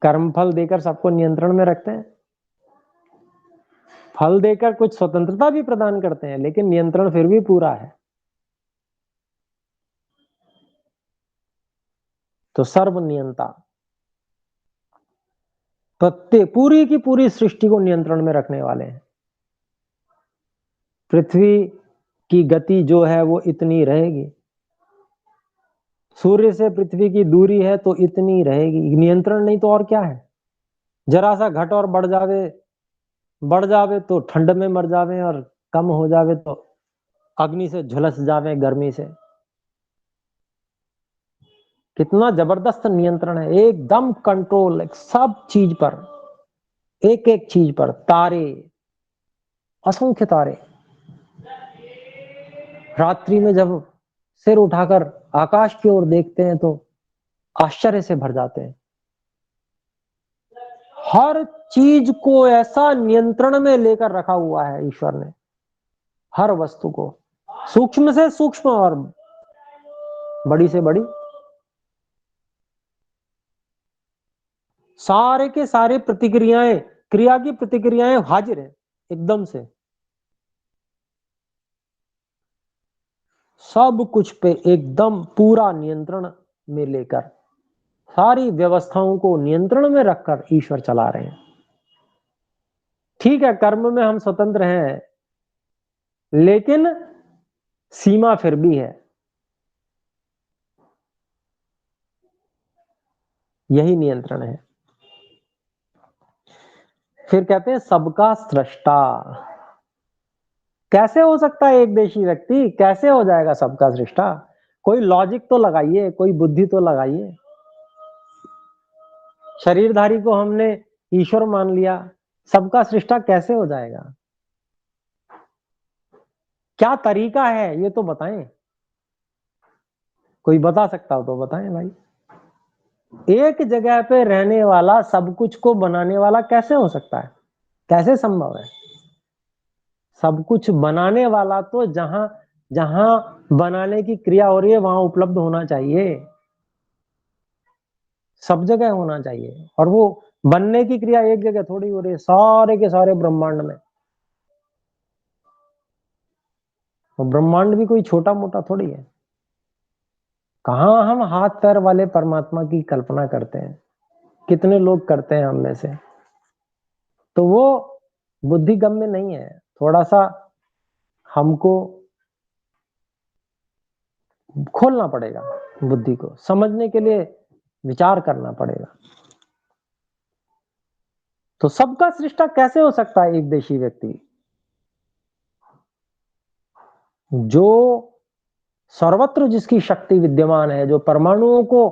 कर्म फल देकर सबको नियंत्रण में रखते हैं, फल देकर कुछ स्वतंत्रता भी प्रदान करते हैं, लेकिन नियंत्रण फिर भी पूरा है। तो सर्वनियंता, प्रत्येक पूरी की पूरी सृष्टि को नियंत्रण में रखने वाले हैं। पृथ्वी की गति जो है वो इतनी रहेगी, सूर्य से पृथ्वी की दूरी है तो इतनी रहेगी, नियंत्रण नहीं तो और क्या है। जरा सा घट और बढ़ जावे तो ठंड में मर जावे, और कम हो जावे तो अग्नि से झुलस जावे गर्मी से। कितना जबरदस्त नियंत्रण है, एकदम कंट्रोल सब चीज पर, एक एक चीज पर। तारे, असंख्य तारे, रात्रि में जब सिर उठाकर आकाश की ओर देखते हैं तो आश्चर्य से भर जाते हैं। हर चीज को ऐसा नियंत्रण में लेकर रखा हुआ है ईश्वर ने, हर वस्तु को, सूक्ष्म से सूक्ष्म और बड़ी से बड़ी। सारे के सारे प्रतिक्रियाएं, क्रिया की प्रतिक्रियाएं हाजिर है एकदम से, सब कुछ पे एकदम पूरा नियंत्रण में लेकर, सारी व्यवस्थाओं को नियंत्रण में रखकर ईश्वर चला रहे हैं। ठीक है, कर्म में हम स्वतंत्र हैं, लेकिन सीमा फिर भी है। यही नियंत्रण है। फिर कहते हैं सबका सृष्टा। कैसे हो सकता है एक देशी व्यक्ति, कैसे हो जाएगा सबका सृष्टा? कोई लॉजिक तो लगाइए, कोई बुद्धि तो लगाइए। शरीरधारी को हमने ईश्वर मान लिया, सबका सृष्टा कैसे हो जाएगा? क्या तरीका है ये तो बताएं, कोई बता सकता हो तो बताएं भाई। एक जगह पे रहने वाला सब कुछ को बनाने वाला कैसे हो सकता है, कैसे संभव है? सब कुछ बनाने वाला तो जहां जहां बनाने की क्रिया हो रही है वहां उपलब्ध होना चाहिए, सब जगह होना चाहिए। और वो बनने की क्रिया एक जगह थोड़ी हो रही है, सारे के सारे ब्रह्मांड में। वो ब्रह्मांड भी कोई छोटा मोटा थोड़ी है। कहां हम हाथ पैर वाले परमात्मा की कल्पना करते हैं, कितने लोग करते हैं हम में से। तो वो बुद्धिगम्य नहीं है। थोड़ा सा हमको खोलना पड़ेगा, बुद्धि को समझने के लिए विचार करना पड़ेगा। तो सबका सृष्टा कैसे हो सकता है एक देशी व्यक्ति? जो सर्वत्र जिसकी शक्ति विद्यमान है, जो परमाणुओं को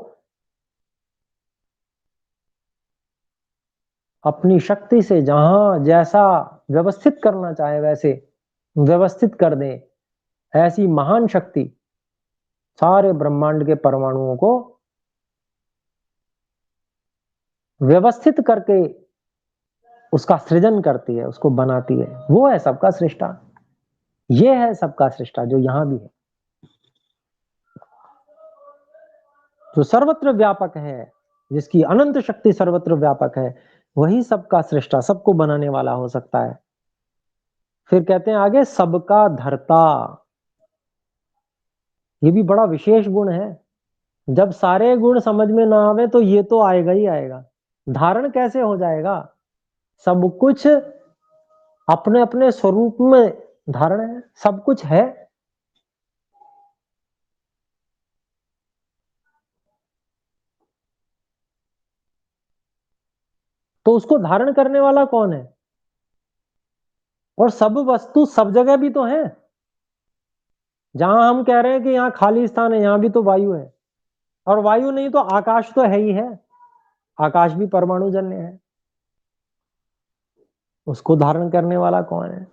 अपनी शक्ति से जहां जैसा व्यवस्थित करना चाहे वैसे व्यवस्थित कर दे, ऐसी महान शक्ति सारे ब्रह्मांड के परमाणुओं को व्यवस्थित करके उसका सृजन करती है, उसको बनाती है। वो है सबका सृष्टा। ये है सबका सृष्टा जो यहां भी है, जो सर्वत्र व्यापक है, जिसकी अनंत शक्ति सर्वत्र व्यापक है, वही सबका सृष्टा, सबको बनाने वाला हो सकता है। फिर कहते हैं आगे सबका धर्ता। ये भी बड़ा विशेष गुण है। जब सारे गुण समझ में ना आवे तो ये तो आएगा ही आएगा। धारण कैसे हो जाएगा? सब कुछ अपने अपने स्वरूप में धारण है, सब कुछ है। तो उसको धारण करने वाला कौन है? और सब वस्तु सब जगह भी तो है। जहां हम कह रहे हैं कि यहाँ खाली स्थान है, यहां भी तो वायु है। और वायु नहीं तो आकाश तो है ही है, आकाश भी परमाणु जन्य है, उसको धारण करने वाला कौन है?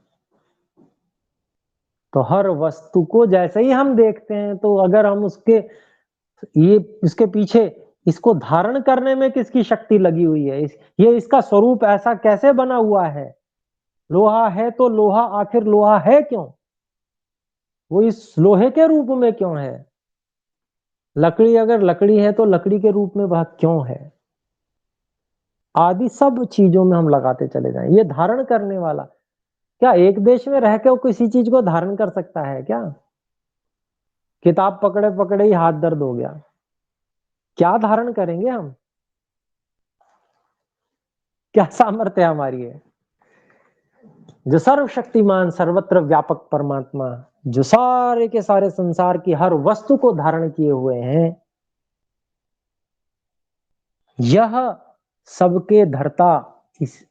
तो हर वस्तु को जैसे ही हम देखते हैं, तो अगर हम ये इसके पीछे इसको धारण करने में किसकी शक्ति लगी हुई है, ये इसका स्वरूप ऐसा कैसे बना हुआ है? लोहा है तो लोहा आखिर लोहा है क्यों? वो इस लोहे के रूप में क्यों है? लकड़ी अगर लकड़ी है तो लकड़ी के रूप में वह क्यों है? आदि सब चीजों में हम लगाते चले जाएं। ये धारण करने वाला, क्या एक देश में रह के वो किसी चीज को धारण कर सकता है क्या? किताब पकड़े पकड़े ही हाथ दर्द हो गया, क्या धारण करेंगे हम? क्या सामर्थ्य हमारी है? जो सर्वशक्तिमान सर्वत्र व्यापक परमात्मा, जो सारे के सारे संसार की हर वस्तु को धारण किए हुए हैं, यह सबके धर्ता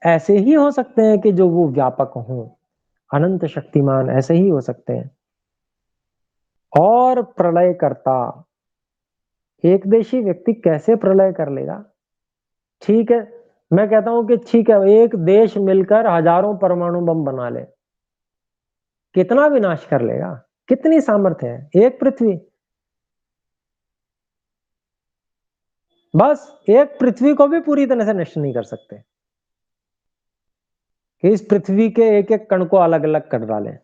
ऐसे ही हो सकते हैं कि जो वो व्यापक हों, अनंत शक्तिमान ऐसे ही हो सकते हैं। और प्रलय करता, एक देशी व्यक्ति कैसे प्रलय कर लेगा? ठीक है, मैं कहता हूं कि ठीक है, एक देश मिलकर हजारों परमाणु बम बना ले, कितना विनाश कर लेगा? कितनी सामर्थ्य है एक पृथ्वी? बस एक पृथ्वी को भी पूरी तरह से नष्ट नहीं कर सकते कि इस पृथ्वी के एक एक कण को अलग अलग कर डालें।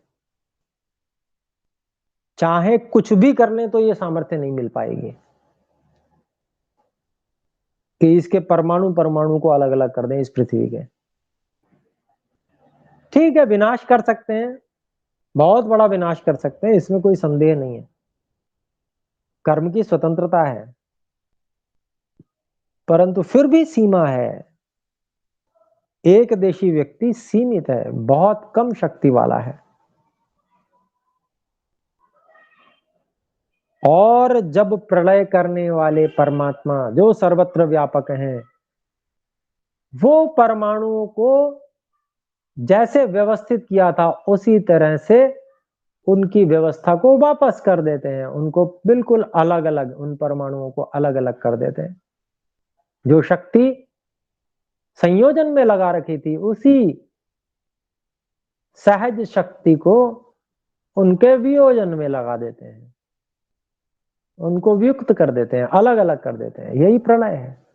चाहे कुछ भी कर लें तो ये सामर्थ्य नहीं मिल पाएगी कि इसके परमाणु परमाणु को अलग अलग कर दें इस पृथ्वी के। ठीक है, विनाश कर सकते हैं, बहुत बड़ा विनाश कर सकते हैं, इसमें कोई संदेह नहीं है, कर्म की स्वतंत्रता है, परंतु फिर भी सीमा है। एक देशी व्यक्ति सीमित है, बहुत कम शक्ति वाला है। और जब प्रलय करने वाले परमात्मा जो सर्वत्र व्यापक हैं, वो परमाणुओं को जैसे व्यवस्थित किया था उसी तरह से उनकी व्यवस्था को वापस कर देते हैं, उनको बिल्कुल अलग अलग, उन परमाणुओं को अलग अलग कर देते हैं। जो शक्ति संयोजन में लगा रखी थी, उसी सहज शक्ति को उनके वियोजन में लगा देते हैं, उनको वियुक्त कर देते हैं, अलग अलग कर देते हैं। यही प्रलय है।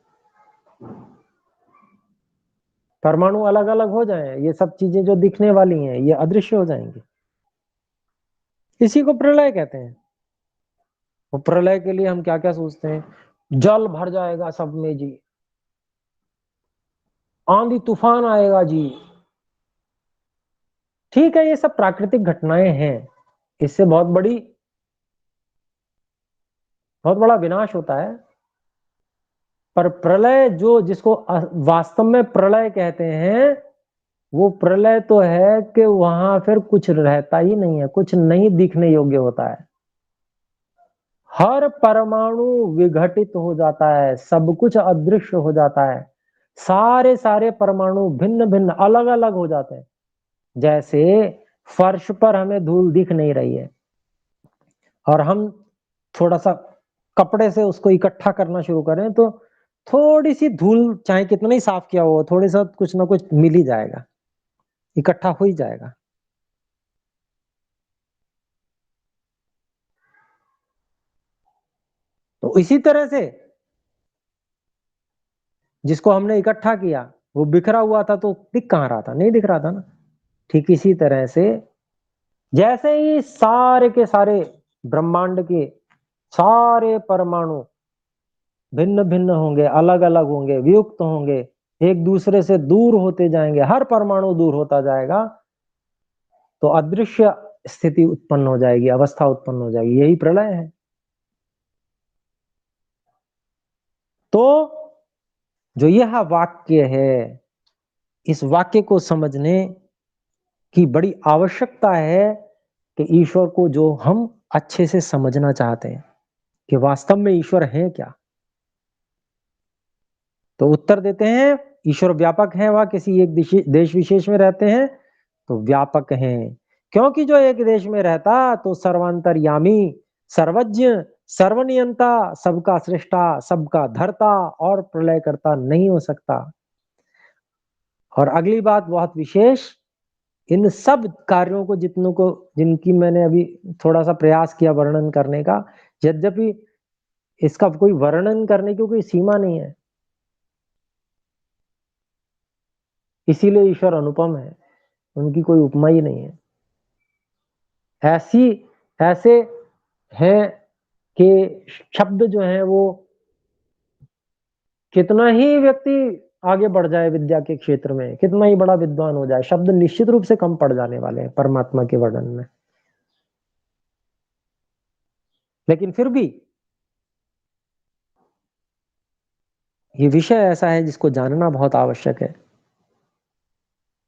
परमाणु अलग अलग हो जाएं, ये सब चीजें जो दिखने वाली हैं ये अदृश्य हो जाएंगी, इसी को प्रलय कहते हैं। वो प्रलय के लिए हम क्या क्या सोचते हैं, जल भर जाएगा सब में जी, आंधी तूफान आएगा जी। ठीक है, ये सब प्राकृतिक घटनाएं हैं, इससे बहुत बड़ा विनाश होता है। पर प्रलय जो जिसको वास्तव में प्रलय कहते हैं, वो प्रलय तो है कि वहां फिर कुछ रहता ही नहीं है, कुछ नहीं दिखने योग्य होता है, हर परमाणु विघटित हो जाता है, सब कुछ अदृश्य हो जाता है, सारे सारे परमाणु भिन्न भिन्न अलग अलग हो जाते हैं। जैसे फर्श पर हमें धूल दिख नहीं रही है और हम थोड़ा सा कपड़े से उसको इकट्ठा करना शुरू करें, तो थोड़ी सी धूल चाहे कितना ही साफ किया हो, थोड़ी सा कुछ ना कुछ मिल ही जाएगा, इकट्ठा हो ही जाएगा। तो इसी तरह से जिसको हमने इकट्ठा किया वो बिखरा हुआ था, तो दिख कहां रहा था? नहीं दिख रहा था ना। ठीक इसी तरह से जैसे ही सारे के सारे ब्रह्मांड के सारे परमाणु भिन्न भिन्न होंगे, अलग अलग होंगे, वियुक्त होंगे, एक दूसरे से दूर होते जाएंगे, हर परमाणु दूर होता जाएगा, तो अदृश्य स्थिति उत्पन्न हो जाएगी, अवस्था उत्पन्न हो जाएगी, यही प्रलय है। तो जो यह वाक्य है, इस वाक्य को समझने की बड़ी आवश्यकता है कि ईश्वर को जो हम अच्छे से समझना चाहते हैं कि वास्तव में ईश्वर है क्या, तो उत्तर देते हैं ईश्वर व्यापक है, वह किसी एक देश विशेष में रहते हैं तो व्यापक हैं, क्योंकि जो एक देश में रहता तो सर्वांतरयामी, सर्वज्ञ, सर्वनियंता, सबका सृष्टा, सबका धर्ता और प्रलयकर्ता नहीं हो सकता। और अगली बात बहुत विशेष, इन सब कार्यों को जितनों को जिनकी मैंने अभी थोड़ा सा प्रयास किया वर्णन करने का, यद्यपि इसका कोई वर्णन करने की कोई सीमा नहीं है, इसीलिए ईश्वर अनुपम है, उनकी कोई उपमा ही नहीं है। ऐसे हैं कि शब्द जो है वो कितना ही व्यक्ति आगे बढ़ जाए विद्या के क्षेत्र में, कितना ही बड़ा विद्वान हो जाए, शब्द निश्चित रूप से कम पड़ जाने वाले हैं परमात्मा के वर्णन में। लेकिन फिर भी ये विषय ऐसा है जिसको जानना बहुत आवश्यक है।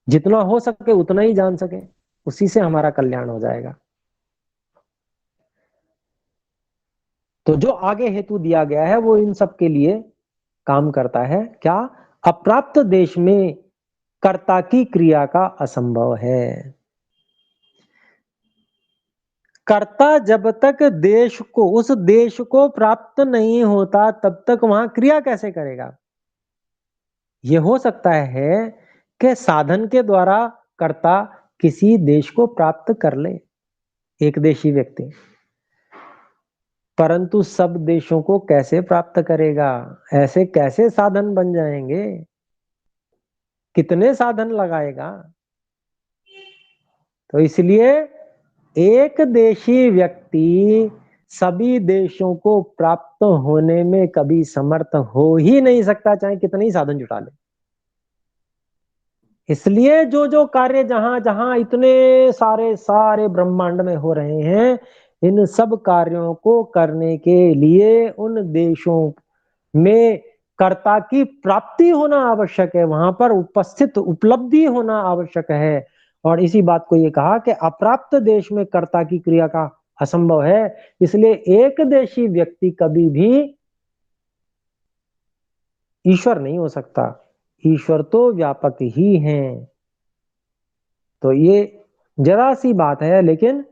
जितना हो सके उतना ही जान सके, उसी से हमारा कल्याण हो जाएगा। तो जो आगे हेतु दिया गया है वो इन सब के लिए काम करता है। क्या? अप्राप्त देश में कर्ता की क्रिया का असंभव है। कर्ता जब तक उस देश को प्राप्त नहीं होता तब तक वहां क्रिया कैसे करेगा? यह हो सकता है कि साधन के द्वारा कर्ता किसी देश को प्राप्त कर ले, एक देशी व्यक्ति, परंतु सब देशों को कैसे प्राप्त करेगा? ऐसे कैसे साधन बन जाएंगे? कितने साधन लगाएगा? तो इसलिए एक देशी व्यक्ति सभी देशों को प्राप्त होने में कभी समर्थ हो ही नहीं सकता, चाहे कितने ही साधन जुटा ले। इसलिए जो जो कार्य जहां जहां इतने सारे सारे ब्रह्मांड में हो रहे हैं, इन सब कार्यों को करने के लिए उन देशों में कर्ता की प्राप्ति होना आवश्यक है, वहां पर उपस्थित उपलब्धि होना आवश्यक है। और इसी बात को ये कहा कि अप्राप्त देश में कर्ता की क्रिया का असंभव है। इसलिए एक देशी व्यक्ति कभी भी ईश्वर नहीं हो सकता, ईश्वर तो व्यापक ही है। तो ये जरा सी बात है, लेकिन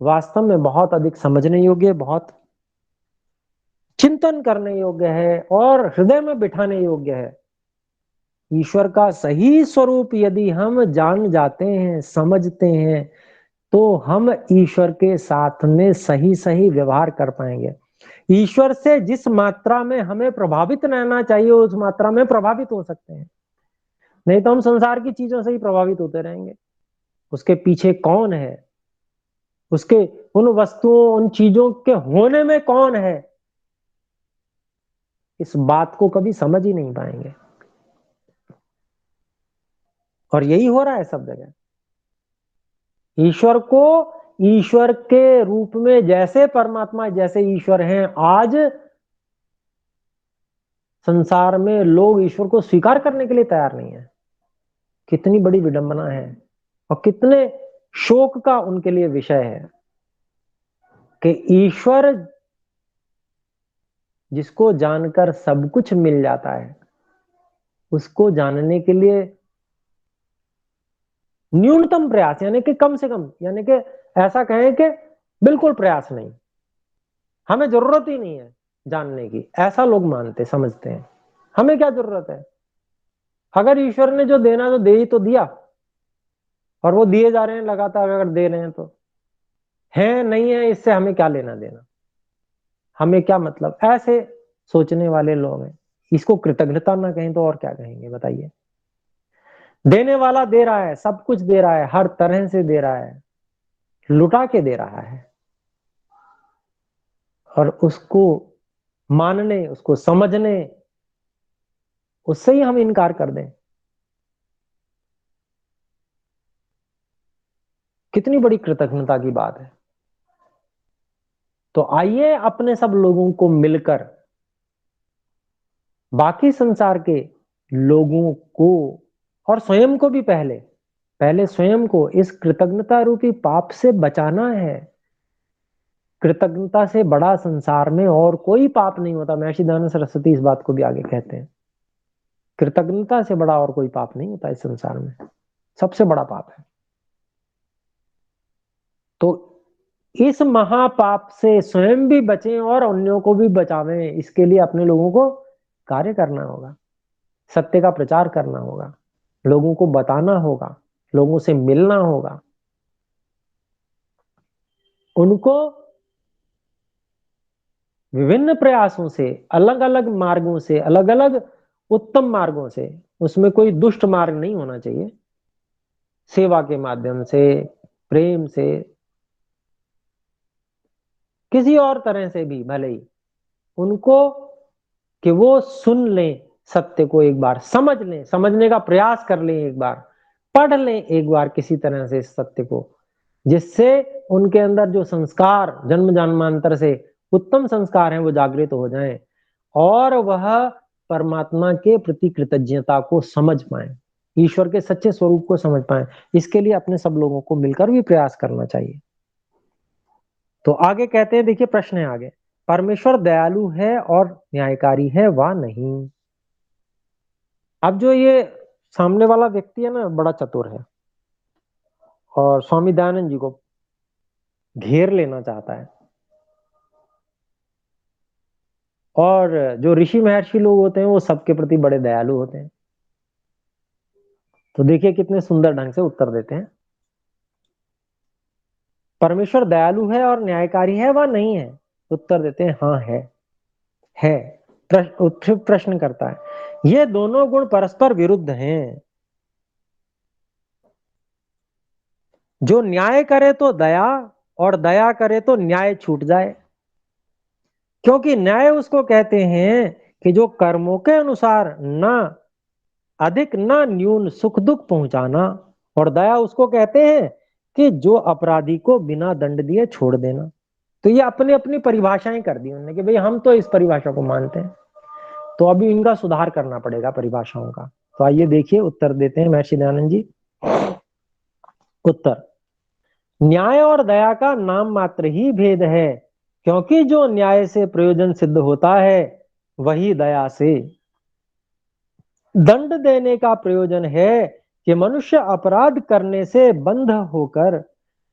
वास्तव में बहुत अधिक समझने योग्य, बहुत चिंतन करने योग्य है और हृदय में बिठाने योग्य है। ईश्वर का सही स्वरूप यदि हम जान जाते हैं, समझते हैं, तो हम ईश्वर के साथ में सही सही व्यवहार कर पाएंगे। ईश्वर से जिस मात्रा में हमें प्रभावित रहना चाहिए उस मात्रा में प्रभावित हो सकते हैं, नहीं तो हम संसार की चीजों से ही प्रभावित होते रहेंगे। उसके पीछे कौन है, उसके उन वस्तुओं उन चीजों के होने में कौन है, इस बात को कभी समझ ही नहीं पाएंगे। और यही हो रहा है सब जगह। ईश्वर को ईश्वर के रूप में, जैसे परमात्मा जैसे ईश्वर हैं, आज संसार में लोग ईश्वर को स्वीकार करने के लिए तैयार नहीं है। कितनी बड़ी विडंबना है और कितने शोक का उनके लिए विषय है कि ईश्वर जिसको जानकर सब कुछ मिल जाता है, उसको जानने के लिए न्यूनतम प्रयास, यानी कि कम से कम, यानी कि ऐसा कहें कि बिल्कुल प्रयास नहीं, हमें जरूरत ही नहीं है जानने की, ऐसा लोग मानते समझते हैं। हमें क्या जरूरत है? अगर ईश्वर ने जो देना तो दे ही तो दिया, और वो दिए जा रहे हैं लगातार, अगर दे रहे हैं तो है, नहीं है इससे हमें क्या लेना देना, हमें क्या मतलब, ऐसे सोचने वाले लोग हैं। इसको कृतज्ञता ना कहें तो और क्या कहेंगे बताइए? देने वाला दे रहा है, सब कुछ दे रहा है, हर तरह से दे रहा है, लुटा के दे रहा है, और उसको मानने, उसको समझने, उससे ही हम इनकार कर दें, कितनी बड़ी कृतज्ञता की बात है। तो आइए अपने सब लोगों को मिलकर बाकी संसार के लोगों को, और स्वयं को भी, पहले पहले स्वयं को इस कृतज्ञता रूपी पाप से बचाना है। कृतज्ञता से बड़ा संसार में और कोई पाप नहीं होता। महर्षि दयानंद सरस्वती इस बात को भी आगे कहते हैं, कृतज्ञता से बड़ा और कोई पाप नहीं होता इस संसार में, सबसे बड़ा पाप है। तो इस महापाप से स्वयं भी बचें और अन्यों को भी बचावें, इसके लिए अपने लोगों को कार्य करना होगा, सत्य का प्रचार करना होगा, लोगों को बताना होगा, लोगों से मिलना होगा, उनको विभिन्न प्रयासों से, अलग अलग मार्गों से, अलग अलग उत्तम मार्गों से, उसमें कोई दुष्ट मार्ग नहीं होना चाहिए, सेवा के माध्यम से, प्रेम से, किसी और तरह से भी भले ही, उनको कि वो सुन लें, सत्य को एक बार समझ लें, समझने का प्रयास कर लें, एक बार पढ़ लें, एक बार किसी तरह से इस सत्य को, जिससे उनके अंदर जो संस्कार जन्म जन्मांतर से उत्तम संस्कार हैं वो जागृत हो जाएं और वह परमात्मा के प्रति कृतज्ञता को समझ पाए, ईश्वर के सच्चे स्वरूप को समझ पाए। इसके लिए अपने सब लोगों को मिलकर भी प्रयास करना चाहिए। तो आगे कहते हैं, देखिए प्रश्न है आगे, परमेश्वर दयालु है और न्यायकारी है वा नहीं। अब जो ये सामने वाला व्यक्ति है ना, बड़ा चतुर है और स्वामी दयानंद जी को घेर लेना चाहता है, और जो ऋषि महर्षि लोग होते हैं वो सबके प्रति बड़े दयालु होते हैं। तो देखिए कितने सुंदर ढंग से उत्तर देते हैं, परमेश्वर दयालु है और न्यायकारी है वा नहीं है। उत्तर देते हैं हाँ है। प्रश्न करता है, ये दोनों गुण परस्पर विरुद्ध हैं, जो न्याय करे तो दया और दया करे तो न्याय छूट जाए, क्योंकि न्याय उसको कहते हैं कि जो कर्मों के अनुसार ना अधिक ना न्यून सुख दुख पहुंचाना, और दया उसको कहते हैं कि जो अपराधी को बिना दंड दिए छोड़ देना। तो ये अपनी अपनी परिभाषाएं कर दी उन्होंने कि भाई हम तो इस परिभाषा को मानते हैं, तो अभी इनका सुधार करना पड़ेगा परिभाषाओं का। तो आइए देखिए उत्तर देते हैं महर्षि दयानंद जी। उत्तर, न्याय और दया का नाम मात्र ही भेद है, क्योंकि जो न्याय से प्रयोजन सिद्ध होता है वही दया से दंड देने का प्रयोजन है, कि मनुष्य अपराध करने से बंध होकर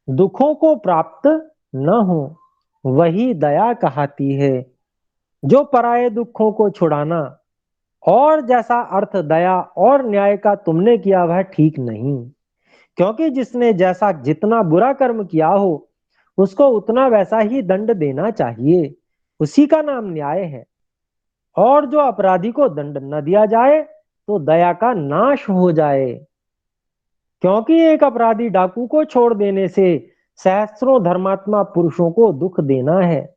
दुखों को प्राप्त न हो, वही दया कहती है। जो पराये दुखों को छुड़ाना, और जैसा अर्थ दया और न्याय का तुमने किया वह ठीक नहीं, क्योंकि जिसने जैसा जितना बुरा कर्म किया हो उसको उतना वैसा ही दंड देना चाहिए, उसी का नाम न्याय है। और जो अपराधी को दंड न दिया जाए तो दया का नाश हो जाए, क्योंकि एक अपराधी डाकू को छोड़ देने से सहस्त्रों धर्मात्मा पुरुषों को दुख देना है।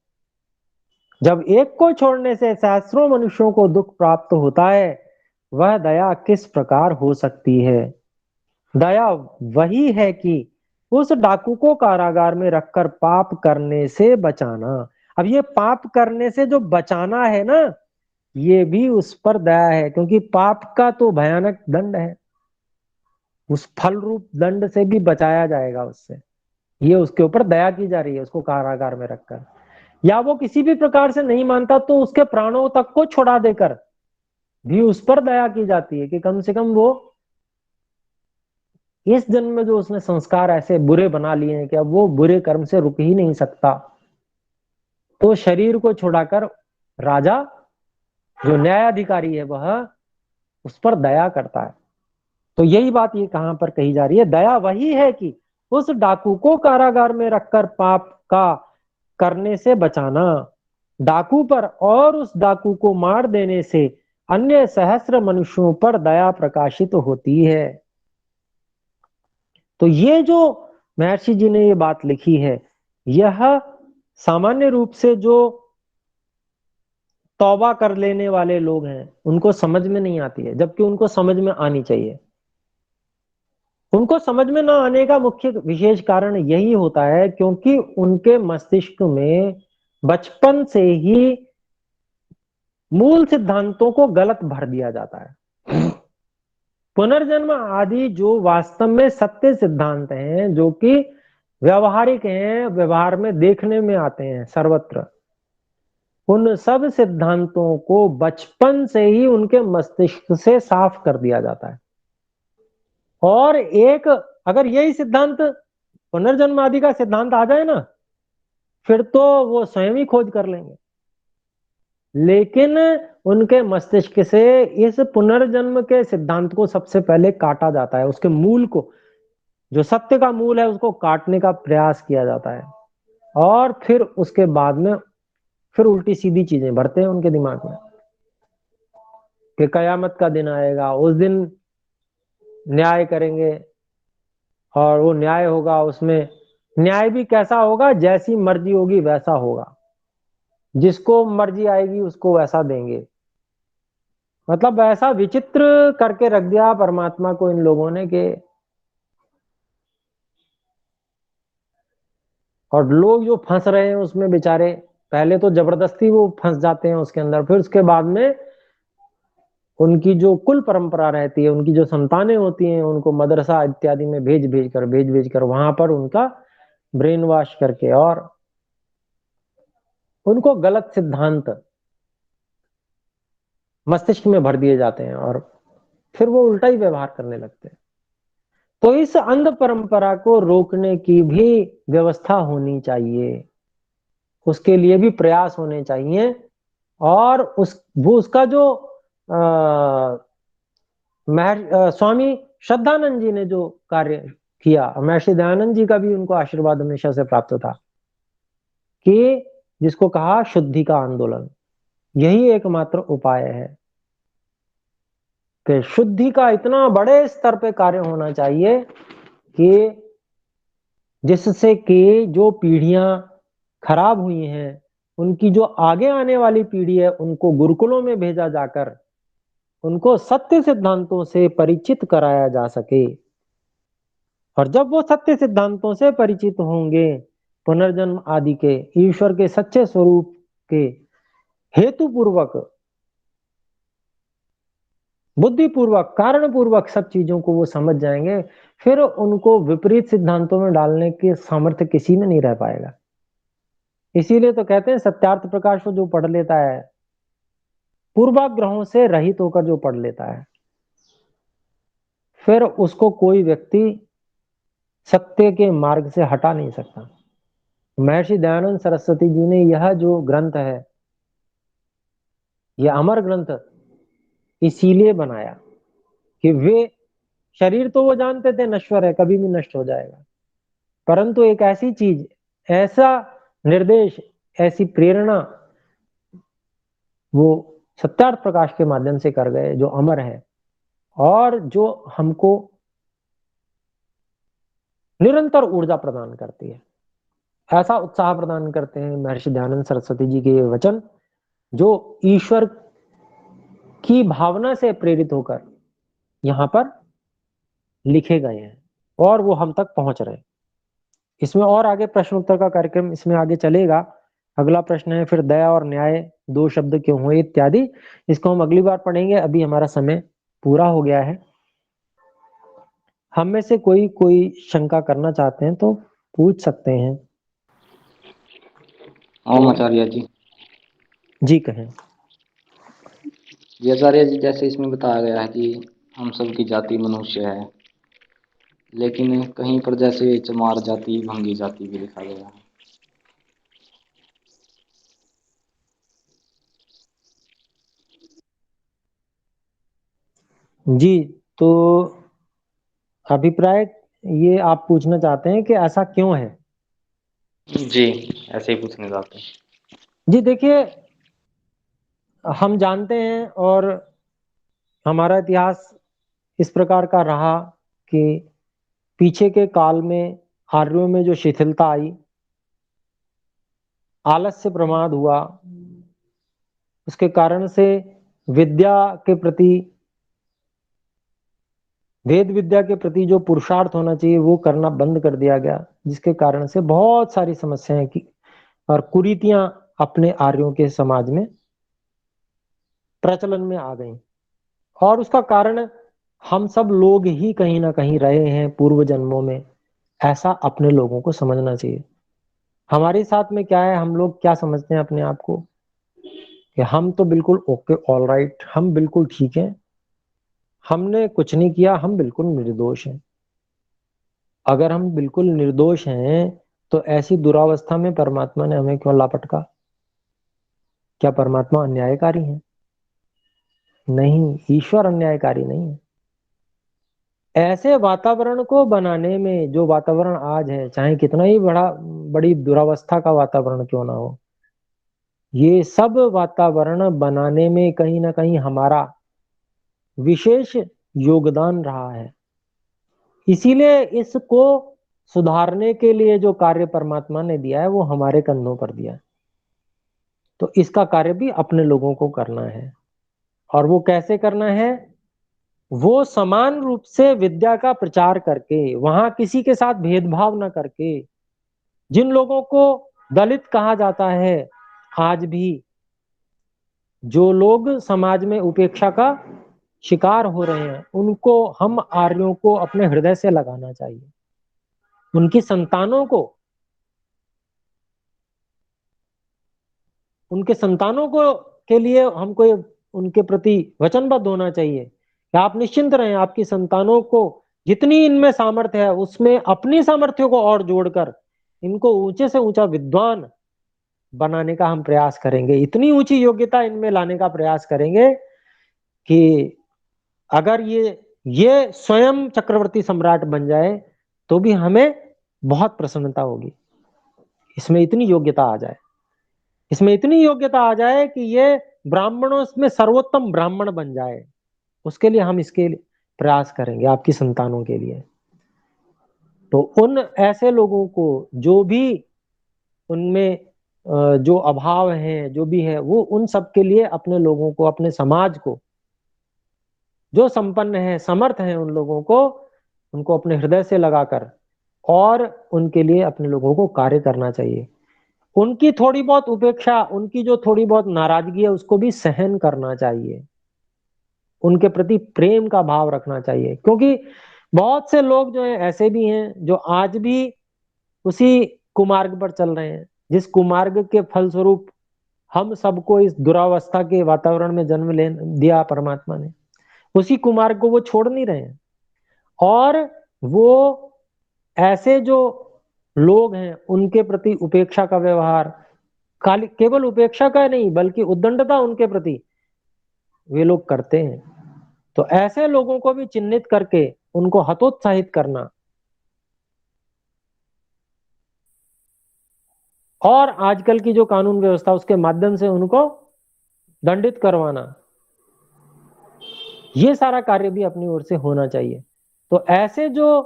जब एक को छोड़ने से सहस्त्रों मनुष्यों को दुख प्राप्त होता है, वह दया किस प्रकार हो सकती है। दया वही है कि उस डाकू को कारागार में रखकर पाप करने से बचाना। अब ये पाप करने से जो बचाना है ना, ये भी उस पर दया है, क्योंकि पाप का तो भयानक दंड है, उस फल रूप दंड से भी बचाया जाएगा उससे। ये उसके ऊपर दया की जा रही है, उसको कारागार में रखकर, या वो किसी भी प्रकार से नहीं मानता तो उसके प्राणों तक को छुड़ा देकर भी उस पर दया की जाती है, कि कम से कम वो इस जन्म में जो उसने संस्कार ऐसे बुरे बना लिए हैं कि अब वो बुरे कर्म से रुक ही नहीं सकता, तो शरीर को छुड़ाकर राजा जो न्यायाधिकारी है वह उस पर दया करता है। तो यही बात ये कहां पर कही जा रही है, दया वही है कि उस डाकू को कारागार में रखकर पाप का करने से बचाना, डाकू पर और उस डाकू को मार देने से अन्य सहस्र मनुष्यों पर दया प्रकाशित होती है। तो ये जो महर्षि जी ने ये बात लिखी है, यह सामान्य रूप से जो तौबा कर लेने वाले लोग हैं उनको समझ में नहीं आती है, जबकि उनको समझ में आनी चाहिए। उनको समझ में ना आने का मुख्य विशेष कारण यही होता है क्योंकि उनके मस्तिष्क में बचपन से ही मूल सिद्धांतों को गलत भर दिया जाता है। पुनर्जन्म आदि जो वास्तव में सत्य सिद्धांत हैं, जो कि व्यवहारिक हैं, व्यवहार में देखने में आते हैं सर्वत्र, उन सब सिद्धांतों को बचपन से ही उनके मस्तिष्क से साफ कर दिया जाता है। और एक अगर यही सिद्धांत पुनर्जन्म आदि का सिद्धांत आ जाए ना, फिर तो वो स्वयं ही खोज कर लेंगे। लेकिन उनके मस्तिष्क से इस पुनर्जन्म के सिद्धांत को सबसे पहले काटा जाता है, उसके मूल को, जो सत्य का मूल है उसको काटने का प्रयास किया जाता है, और फिर उसके बाद में फिर उल्टी सीधी चीजें भरते हैं उनके दिमाग में कि कयामत का दिन आएगा, उस दिन न्याय करेंगे, और वो न्याय होगा, उसमें न्याय भी कैसा होगा, जैसी मर्जी होगी वैसा होगा, जिसको मर्जी आएगी उसको वैसा देंगे। मतलब ऐसा विचित्र करके रख दिया परमात्मा को इन लोगों ने कि, और लोग जो फंस रहे हैं उसमें बेचारे, पहले तो जबरदस्ती वो फंस जाते हैं उसके अंदर, फिर उसके बाद में उनकी जो कुल परंपरा रहती है, उनकी जो संतानें होती हैं, उनको मदरसा इत्यादि में भेज भेज कर वहां पर उनका ब्रेन वॉश करके और उनको गलत सिद्धांत मस्तिष्क में भर दिए जाते हैं, और फिर वो उल्टा ही व्यवहार करने लगते हैं। तो इस अंध परंपरा को रोकने की भी व्यवस्था होनी चाहिए, उसके लिए भी प्रयास होने चाहिए। और वो उसका जो स्वामी श्रद्धानंद जी ने जो कार्य किया, महर्षि दयानंद जी का भी उनको आशीर्वाद हमेशा से प्राप्त था कि जिसको कहा शुद्धि का आंदोलन, यही एकमात्र उपाय है कि शुद्धि का इतना बड़े स्तर पे कार्य होना चाहिए कि जिससे कि जो पीढ़ियां खराब हुई हैं, उनकी जो आगे आने वाली पीढ़ी है, उनको गुरुकुलों में भेजा जाकर उनको सत्य सिद्धांतों से परिचित कराया जा सके। और जब वो सत्य सिद्धांतों से परिचित होंगे, पुनर्जन्म आदि के, ईश्वर के सच्चे स्वरूप के हेतु पूर्वक, बुद्धि पूर्वक, कारण पूर्वक सब चीजों को वो समझ जाएंगे, फिर उनको विपरीत सिद्धांतों में डालने के सामर्थ्य किसी में नहीं रह पाएगा। इसीलिए तो कहते हैं सत्यार्थ प्रकाश को जो पढ़ लेता है, पूर्वाग्रहों से रहित होकर जो पढ़ लेता है, फिर उसको कोई व्यक्ति सत्य के मार्ग से हटा नहीं सकता। महर्षि दयानंद सरस्वती जी ने यह जो ग्रंथ है, यह अमर ग्रंथ इसीलिए बनाया कि वे, शरीर तो वो जानते थे नश्वर है, कभी भी नष्ट हो जाएगा, परंतु एक ऐसी चीज, ऐसा निर्देश, ऐसी प्रेरणा वो सत्यार्थ प्रकाश के माध्यम से कर गए जो अमर है, और जो हमको निरंतर ऊर्जा प्रदान करती है। ऐसा उत्साह प्रदान करते हैं महर्षि दयानंद सरस्वती जी के वचन, जो ईश्वर की भावना से प्रेरित होकर यहाँ पर लिखे गए हैं और वो हम तक पहुंच रहे हैं। इसमें और आगे प्रश्न उत्तर का कार्यक्रम इसमें आगे चलेगा। अगला प्रश्न है फिर दया और न्याय दो शब्द क्यों हुए इत्यादि, इसको हम अगली बार पढ़ेंगे। अभी हमारा समय पूरा हो गया है। हम में से कोई कोई शंका करना चाहते हैं तो पूछ सकते हैं। ओम आचार्य जी। जी कहें। जी आचार्य जी, जैसे इसमें बताया गया है कि हम सब की जाति मनुष्य है, लेकिन कहीं पर जैसे चमार जाति, भंगी जाति भी लिखा गया है। जी, तो अभिप्राय ये आप पूछना चाहते हैं कि ऐसा क्यों है? जी, ऐसे ही पूछने जाते हैं। जी देखिए, हम जानते हैं और हमारा इतिहास इस प्रकार का रहा कि पीछे के काल में आर्यों में जो शिथिलता आई, आलस्य प्रमाद हुआ, उसके कारण से विद्या के प्रति, वेद विद्या के प्रति जो पुरुषार्थ होना चाहिए वो करना बंद कर दिया गया, जिसके कारण से बहुत सारी समस्याएं की और कुरीतियां अपने आर्यों के समाज में प्रचलन में आ गई। और उसका कारण हम सब लोग ही कहीं ना कहीं रहे हैं पूर्व जन्मों में, ऐसा अपने लोगों को समझना चाहिए। हमारे साथ में क्या है, हम लोग क्या समझते हैं अपने आप को कि हम तो बिल्कुल ओके, ऑल राइट, हम बिल्कुल ठीक हैं, हमने कुछ नहीं किया, हम बिल्कुल निर्दोष हैं। अगर हम बिल्कुल निर्दोष हैं तो ऐसी दुरावस्था में परमात्मा ने हमें क्यों लापटका? क्या परमात्मा अन्यायकारी है? नहीं, ईश्वर अन्यायकारी नहीं है। ऐसे वातावरण को बनाने में, जो वातावरण आज है, चाहे कितना ही बड़ी दुरावस्था का वातावरण क्यों ना हो, ये सब वातावरण बनाने में कहीं ना कहीं हमारा विशेष योगदान रहा है। इसीलिए इसको सुधारने के लिए जो कार्य परमात्मा ने दिया है वो हमारे कंधों पर दिया है। तो इसका कार्य भी अपने लोगों को करना है। और वो कैसे करना है? वो समान रूप से विद्या का प्रचार करके, वहां किसी के साथ भेदभाव न करके, जिन लोगों को दलित कहा जाता है, आज भी जो लोग समाज में उपेक्षा का शिकार हो रहे हैं, उनको, हम आर्यों को अपने हृदय से लगाना चाहिए। उनकी संतानों को, उनके संतानों को के लिए हमको उनके प्रति वचनबद्ध होना चाहिए कि आप निश्चिंत रहें, आपकी संतानों को जितनी इनमें सामर्थ्य है उसमें अपनी सामर्थ्य को और जोड़कर इनको ऊंचे से ऊंचा विद्वान बनाने का हम प्रयास करेंगे। इतनी ऊंची योग्यता इनमें लाने का प्रयास करेंगे कि अगर ये स्वयं चक्रवर्ती सम्राट बन जाए तो भी हमें बहुत प्रसन्नता होगी। इसमें इतनी योग्यता आ जाए, इसमें इतनी योग्यता आ जाए कि ये ब्राह्मणों में सर्वोत्तम ब्राह्मण बन जाए। उसके लिए हम इसके प्रयास करेंगे, आपकी संतानों के लिए। तो उन ऐसे लोगों को, जो भी उनमें जो अभाव है, जो भी है, वो उन सब के लिए अपने लोगों को, अपने समाज को, जो संपन्न है, समर्थ है, उन लोगों को, उनको अपने हृदय से लगाकर और उनके लिए अपने लोगों को कार्य करना चाहिए। उनकी थोड़ी बहुत उपेक्षा, उनकी जो थोड़ी बहुत नाराजगी है, उसको भी सहन करना चाहिए। उनके प्रति प्रेम का भाव रखना चाहिए, क्योंकि बहुत से लोग जो है ऐसे भी हैं जो आज भी उसी कुमार्ग पर चल रहे हैं, जिस कुमार्ग के फलस्वरूप हम सबको इस दुरावस्था के वातावरण में जन्म ले दिया परमात्मा ने। उसी कुमार्ग को वो छोड़ नहीं रहे हैं। और वो ऐसे जो लोग हैं उनके प्रति उपेक्षा का व्यवहार, खाली केवल उपेक्षा का नहीं बल्कि उद्दंडता उनके प्रति वे लोग करते हैं। तो ऐसे लोगों को भी चिन्हित करके उनको हतोत्साहित करना और आजकल की जो कानून व्यवस्था उसके माध्यम से उनको दंडित करवाना, ये सारा कार्य भी अपनी ओर से होना चाहिए। तो ऐसे जो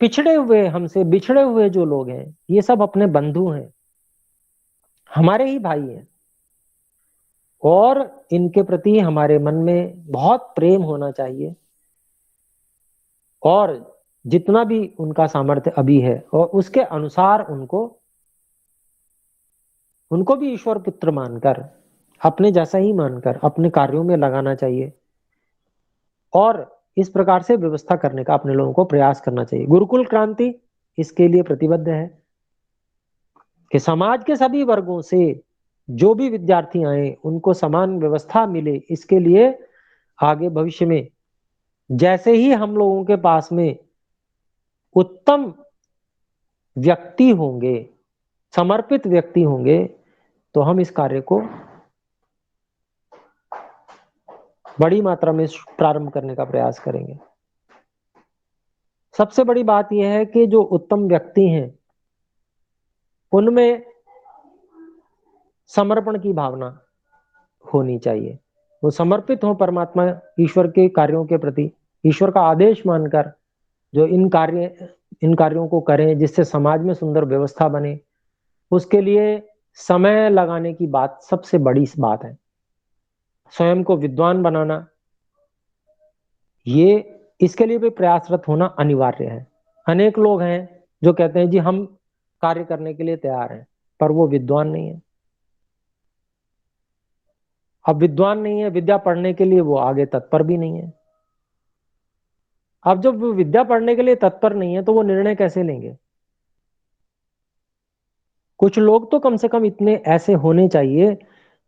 पिछड़े हुए, हमसे बिछड़े हुए जो लोग हैं, ये सब अपने बंधु हैं, हमारे ही भाई हैं। और इनके प्रति हमारे मन में बहुत प्रेम होना चाहिए। और जितना भी उनका सामर्थ्य अभी है और उसके अनुसार उनको उनको भी ईश्वर पुत्र मानकर, अपने जैसा ही मानकर अपने कार्यों में लगाना चाहिए। और इस प्रकार से व्यवस्था करने का अपने लोगों को प्रयास करना चाहिए। गुरुकुल क्रांति इसके लिए प्रतिबद्ध है कि समाज के सभी वर्गों से जो भी विद्यार्थी आए उनको समान व्यवस्था मिले। इसके लिए आगे भविष्य में जैसे ही हम लोगों के पास में उत्तम व्यक्ति होंगे, समर्पित व्यक्ति होंगे, तो हम इस कार्य को बड़ी मात्रा में प्रारंभ करने का प्रयास करेंगे। सबसे बड़ी बात यह है कि जो उत्तम व्यक्ति हैं उनमें समर्पण की भावना होनी चाहिए। वो समर्पित हो परमात्मा ईश्वर के कार्यों के प्रति, ईश्वर का आदेश मानकर जो इन कार्यों को करें जिससे समाज में सुंदर व्यवस्था बने। उसके लिए समय लगाने की बात सबसे बड़ी बात है। स्वयं को विद्वान बनाना, ये इसके लिए भी प्रयासरत होना अनिवार्य है। अनेक लोग हैं जो कहते हैं जी हम कार्य करने के लिए तैयार हैं, पर वो विद्वान नहीं है। अब विद्वान नहीं है, विद्या पढ़ने के लिए वो आगे तत्पर भी नहीं है। अब जब वो विद्या पढ़ने के लिए तत्पर नहीं है तो वो निर्णय कैसे लेंगे? कुछ लोग तो कम से कम इतने ऐसे होने चाहिए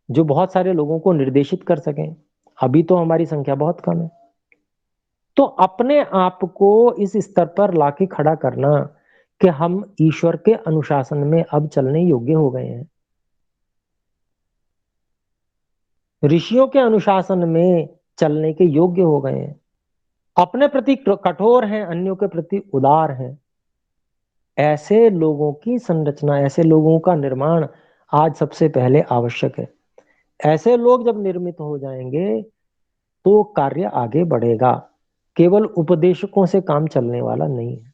जो बहुत सारे लोगों को निर्देशित कर सकें। अभी तो हमारी संख्या बहुत कम है। तो अपने आप को इस स्तर पर लाके खड़ा करना कि हम ईश्वर के अनुशासन में अब चलने योग्य हो गए हैं, ऋषियों के अनुशासन में चलने के योग्य हो गए हैं, अपने प्रति कठोर हैं, अन्यों के प्रति उदार हैं। ऐसे लोगों की संरचना, ऐसे लोगों का निर्माण आज सबसे पहले आवश्यक है। ऐसे लोग जब निर्मित हो जाएंगे तो कार्य आगे बढ़ेगा। केवल उपदेशकों से काम चलने वाला नहीं है।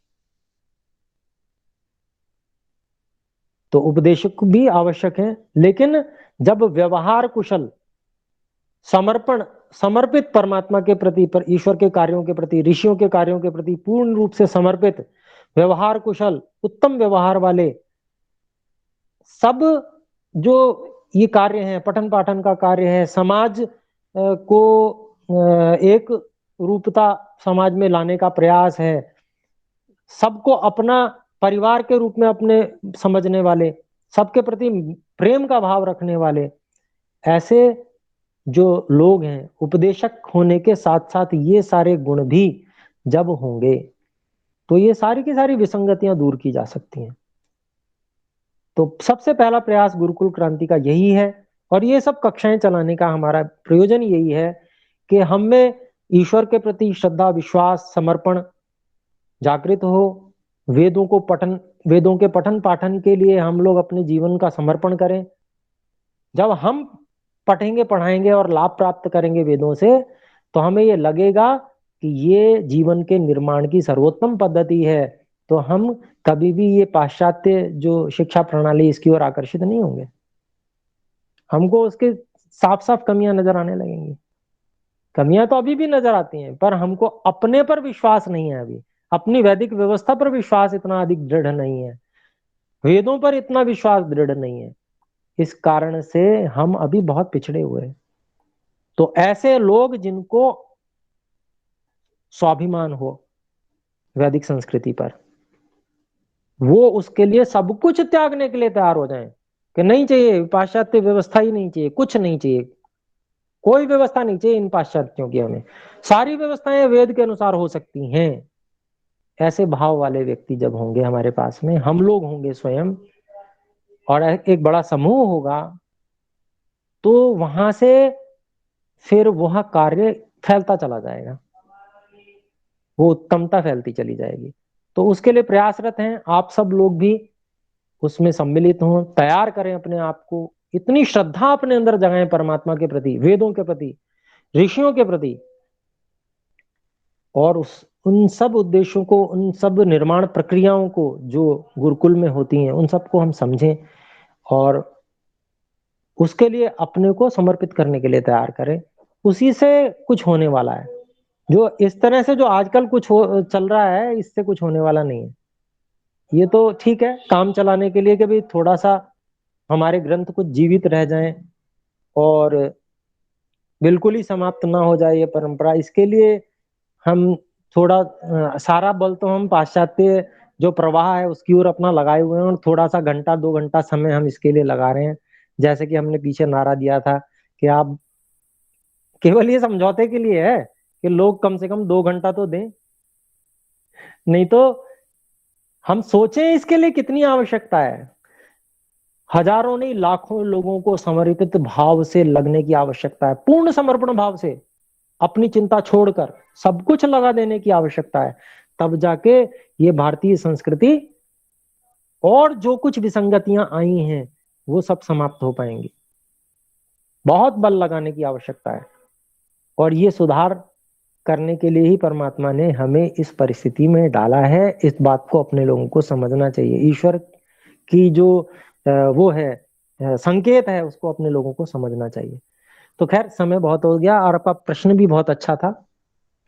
तो उपदेशक भी आवश्यक है, लेकिन जब व्यवहार कुशल, समर्पित परमात्मा के प्रति, पर ईश्वर के कार्यों के प्रति, ऋषियों के कार्यों के प्रति पूर्ण रूप से समर्पित, व्यवहार कुशल, उत्तम व्यवहार वाले सब जो ये कार्य है, पठन पाठन का कार्य है, समाज को एक रूपता समाज में लाने का प्रयास है, सबको अपना परिवार के रूप में अपने समझने वाले, सबके प्रति प्रेम का भाव रखने वाले, ऐसे जो लोग हैं, उपदेशक होने के साथ साथ ये सारे गुण भी जब होंगे तो ये सारी की सारी विसंगतियां दूर की जा सकती हैं। तो सबसे पहला प्रयास गुरुकुल क्रांति का यही है, और ये सब कक्षाएं चलाने का हमारा प्रयोजन यही है कि हम में ईश्वर के प्रति श्रद्धा, विश्वास, समर्पण जागृत हो। वेदों के पठन पाठन के लिए हम लोग अपने जीवन का समर्पण करें। जब हम पढ़ेंगे, पढ़ाएंगे और लाभ प्राप्त करेंगे वेदों से, तो हमें ये लगेगा कि ये जीवन के निर्माण की सर्वोत्तम पद्धति है। तो हम कभी भी ये पाश्चात्य जो शिक्षा प्रणाली, इसकी ओर आकर्षित नहीं होंगे। हमको उसके साफ साफ कमियां नजर आने लगेंगी। कमियां तो अभी भी नजर आती हैं, पर हमको अपने पर विश्वास नहीं है अभी, अपनी वैदिक व्यवस्था पर विश्वास इतना अधिक दृढ़ नहीं है, वेदों पर इतना विश्वास दृढ़ नहीं है। इस कारण से हम अभी बहुत पिछड़े हुए हैं। तो ऐसे लोग जिनको स्वाभिमान हो वैदिक संस्कृति पर, वो उसके लिए सब कुछ त्यागने के लिए तैयार हो जाएं कि नहीं चाहिए, पाश्चात्य व्यवस्था ही नहीं चाहिए, कुछ नहीं चाहिए, कोई व्यवस्था नहीं चाहिए इन पाश्चात्यों की, हमें सारी व्यवस्थाएं वेद के अनुसार हो सकती हैं। ऐसे भाव वाले व्यक्ति जब होंगे हमारे पास में, हम लोग होंगे स्वयं, और एक बड़ा समूह होगा, तो वहां से फिर वह कार्य फैलता चला जाएगा, वो उत्तमता फैलती चली जाएगी। तो उसके लिए प्रयासरत हैं, आप सब लोग भी उसमें सम्मिलित हों, तैयार करें अपने आप को, इतनी श्रद्धा अपने अंदर जगाएं परमात्मा के प्रति, वेदों के प्रति, ऋषियों के प्रति, और उन सब उद्देश्यों को, उन सब निर्माण प्रक्रियाओं को जो गुरुकुल में होती हैं, उन सबको हम समझें और उसके लिए अपने को समर्पित करने के लिए तैयार करें। उसी से कुछ होने वाला है। जो इस तरह से जो आजकल कुछ चल रहा है, इससे कुछ होने वाला नहीं है। ये तो ठीक है काम चलाने के लिए कि भाई थोड़ा सा हमारे ग्रंथ कुछ जीवित रह जाएं और बिल्कुल ही समाप्त ना हो जाए ये परंपरा, इसके लिए हम थोड़ा सारा बल तो हम पाश्चात्य जो प्रवाह है उसकी ओर अपना लगाए हुए हैं, और थोड़ा सा घंटा 2 घंटा समय हम इसके लिए लगा रहे हैं। जैसे कि हमने पीछे नारा दिया था कि आप केवल ये समझौते के लिए है कि लोग कम से कम 2 घंटा तो दें, नहीं तो हम सोचें इसके लिए कितनी आवश्यकता है। हजारों नहीं लाखों लोगों को समर्पित भाव से लगने की आवश्यकता है, पूर्ण समर्पण भाव से, अपनी चिंता छोड़कर सब कुछ लगा देने की आवश्यकता है। तब जाके ये भारतीय संस्कृति और जो कुछ विसंगतियां आई हैं वो सब समाप्त हो पाएंगी। बहुत बल लगाने की आवश्यकता है, और ये सुधार करने के लिए ही परमात्मा ने हमें इस परिस्थिति में डाला है। इस बात को अपने लोगों को समझना चाहिए। ईश्वर की जो वो है संकेत है, उसको अपने लोगों को समझना चाहिए। तो खैर समय बहुत हो गया, और आपका प्रश्न भी बहुत अच्छा था।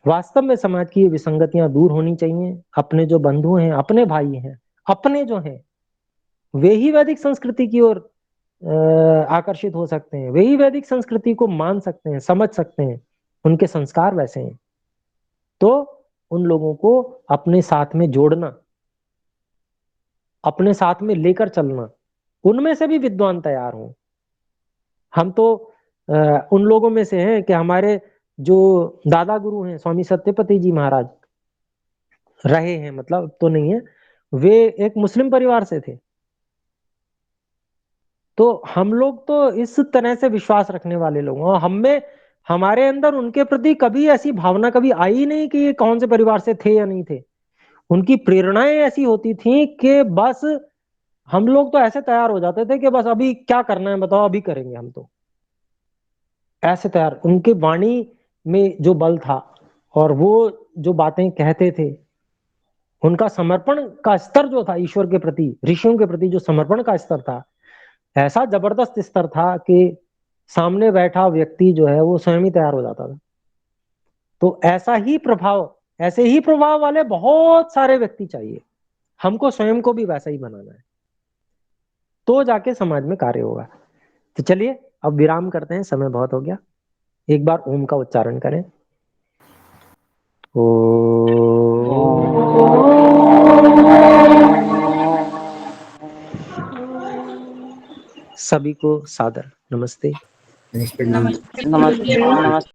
वास्तव में समाज की ये विसंगतियां दूर होनी चाहिए। अपने जो बंधु हैं, अपने भाई हैं, अपने जो हैं, वे ही वैदिक संस्कृति की ओर आकर्षित हो सकते हैं, वे ही वैदिक संस्कृति को मान सकते हैं, समझ सकते हैं, उनके संस्कार वैसे हैं। तो उन लोगों को अपने साथ में जोड़ना, अपने साथ में लेकर चलना, उनमें से भी विद्वान तैयार हों। हम तो उन लोगों में से हैं कि हमारे जो दादा गुरु हैं स्वामी सत्यपति जी महाराज रहे हैं, मतलब तो नहीं है, वे एक मुस्लिम परिवार से थे। तो हम लोग तो इस तरह से विश्वास रखने वाले लोग हैं, और हमें हमारे अंदर उनके प्रति कभी ऐसी भावना कभी आई ही नहीं कि ये कौन से परिवार से थे या नहीं थे। उनकी प्रेरणाएं ऐसी होती थी कि बस हम लोग तो ऐसे तैयार हो जाते थे कि बस अभी क्या करना है बताओ, अभी करेंगे हम तो, ऐसे तैयार। उनके वाणी में जो बल था और वो जो बातें कहते थे, उनका समर्पण का स्तर जो था ईश्वर के प्रति, ऋषियों के प्रति जो समर्पण का स्तर था, ऐसा जबरदस्त स्तर था कि सामने बैठा व्यक्ति जो है वो स्वयं ही तैयार हो जाता था। तो ऐसा ही प्रभाव, ऐसे ही प्रभाव वाले बहुत सारे व्यक्ति चाहिए। हमको स्वयं को भी वैसा ही बनाना है, तो जाके समाज में कार्य होगा। तो चलिए अब विराम करते हैं, समय बहुत हो गया। एक बार ओम का उच्चारण करें। ओ सभी को सादर नमस्ते। नमस्ते। नमस्ते।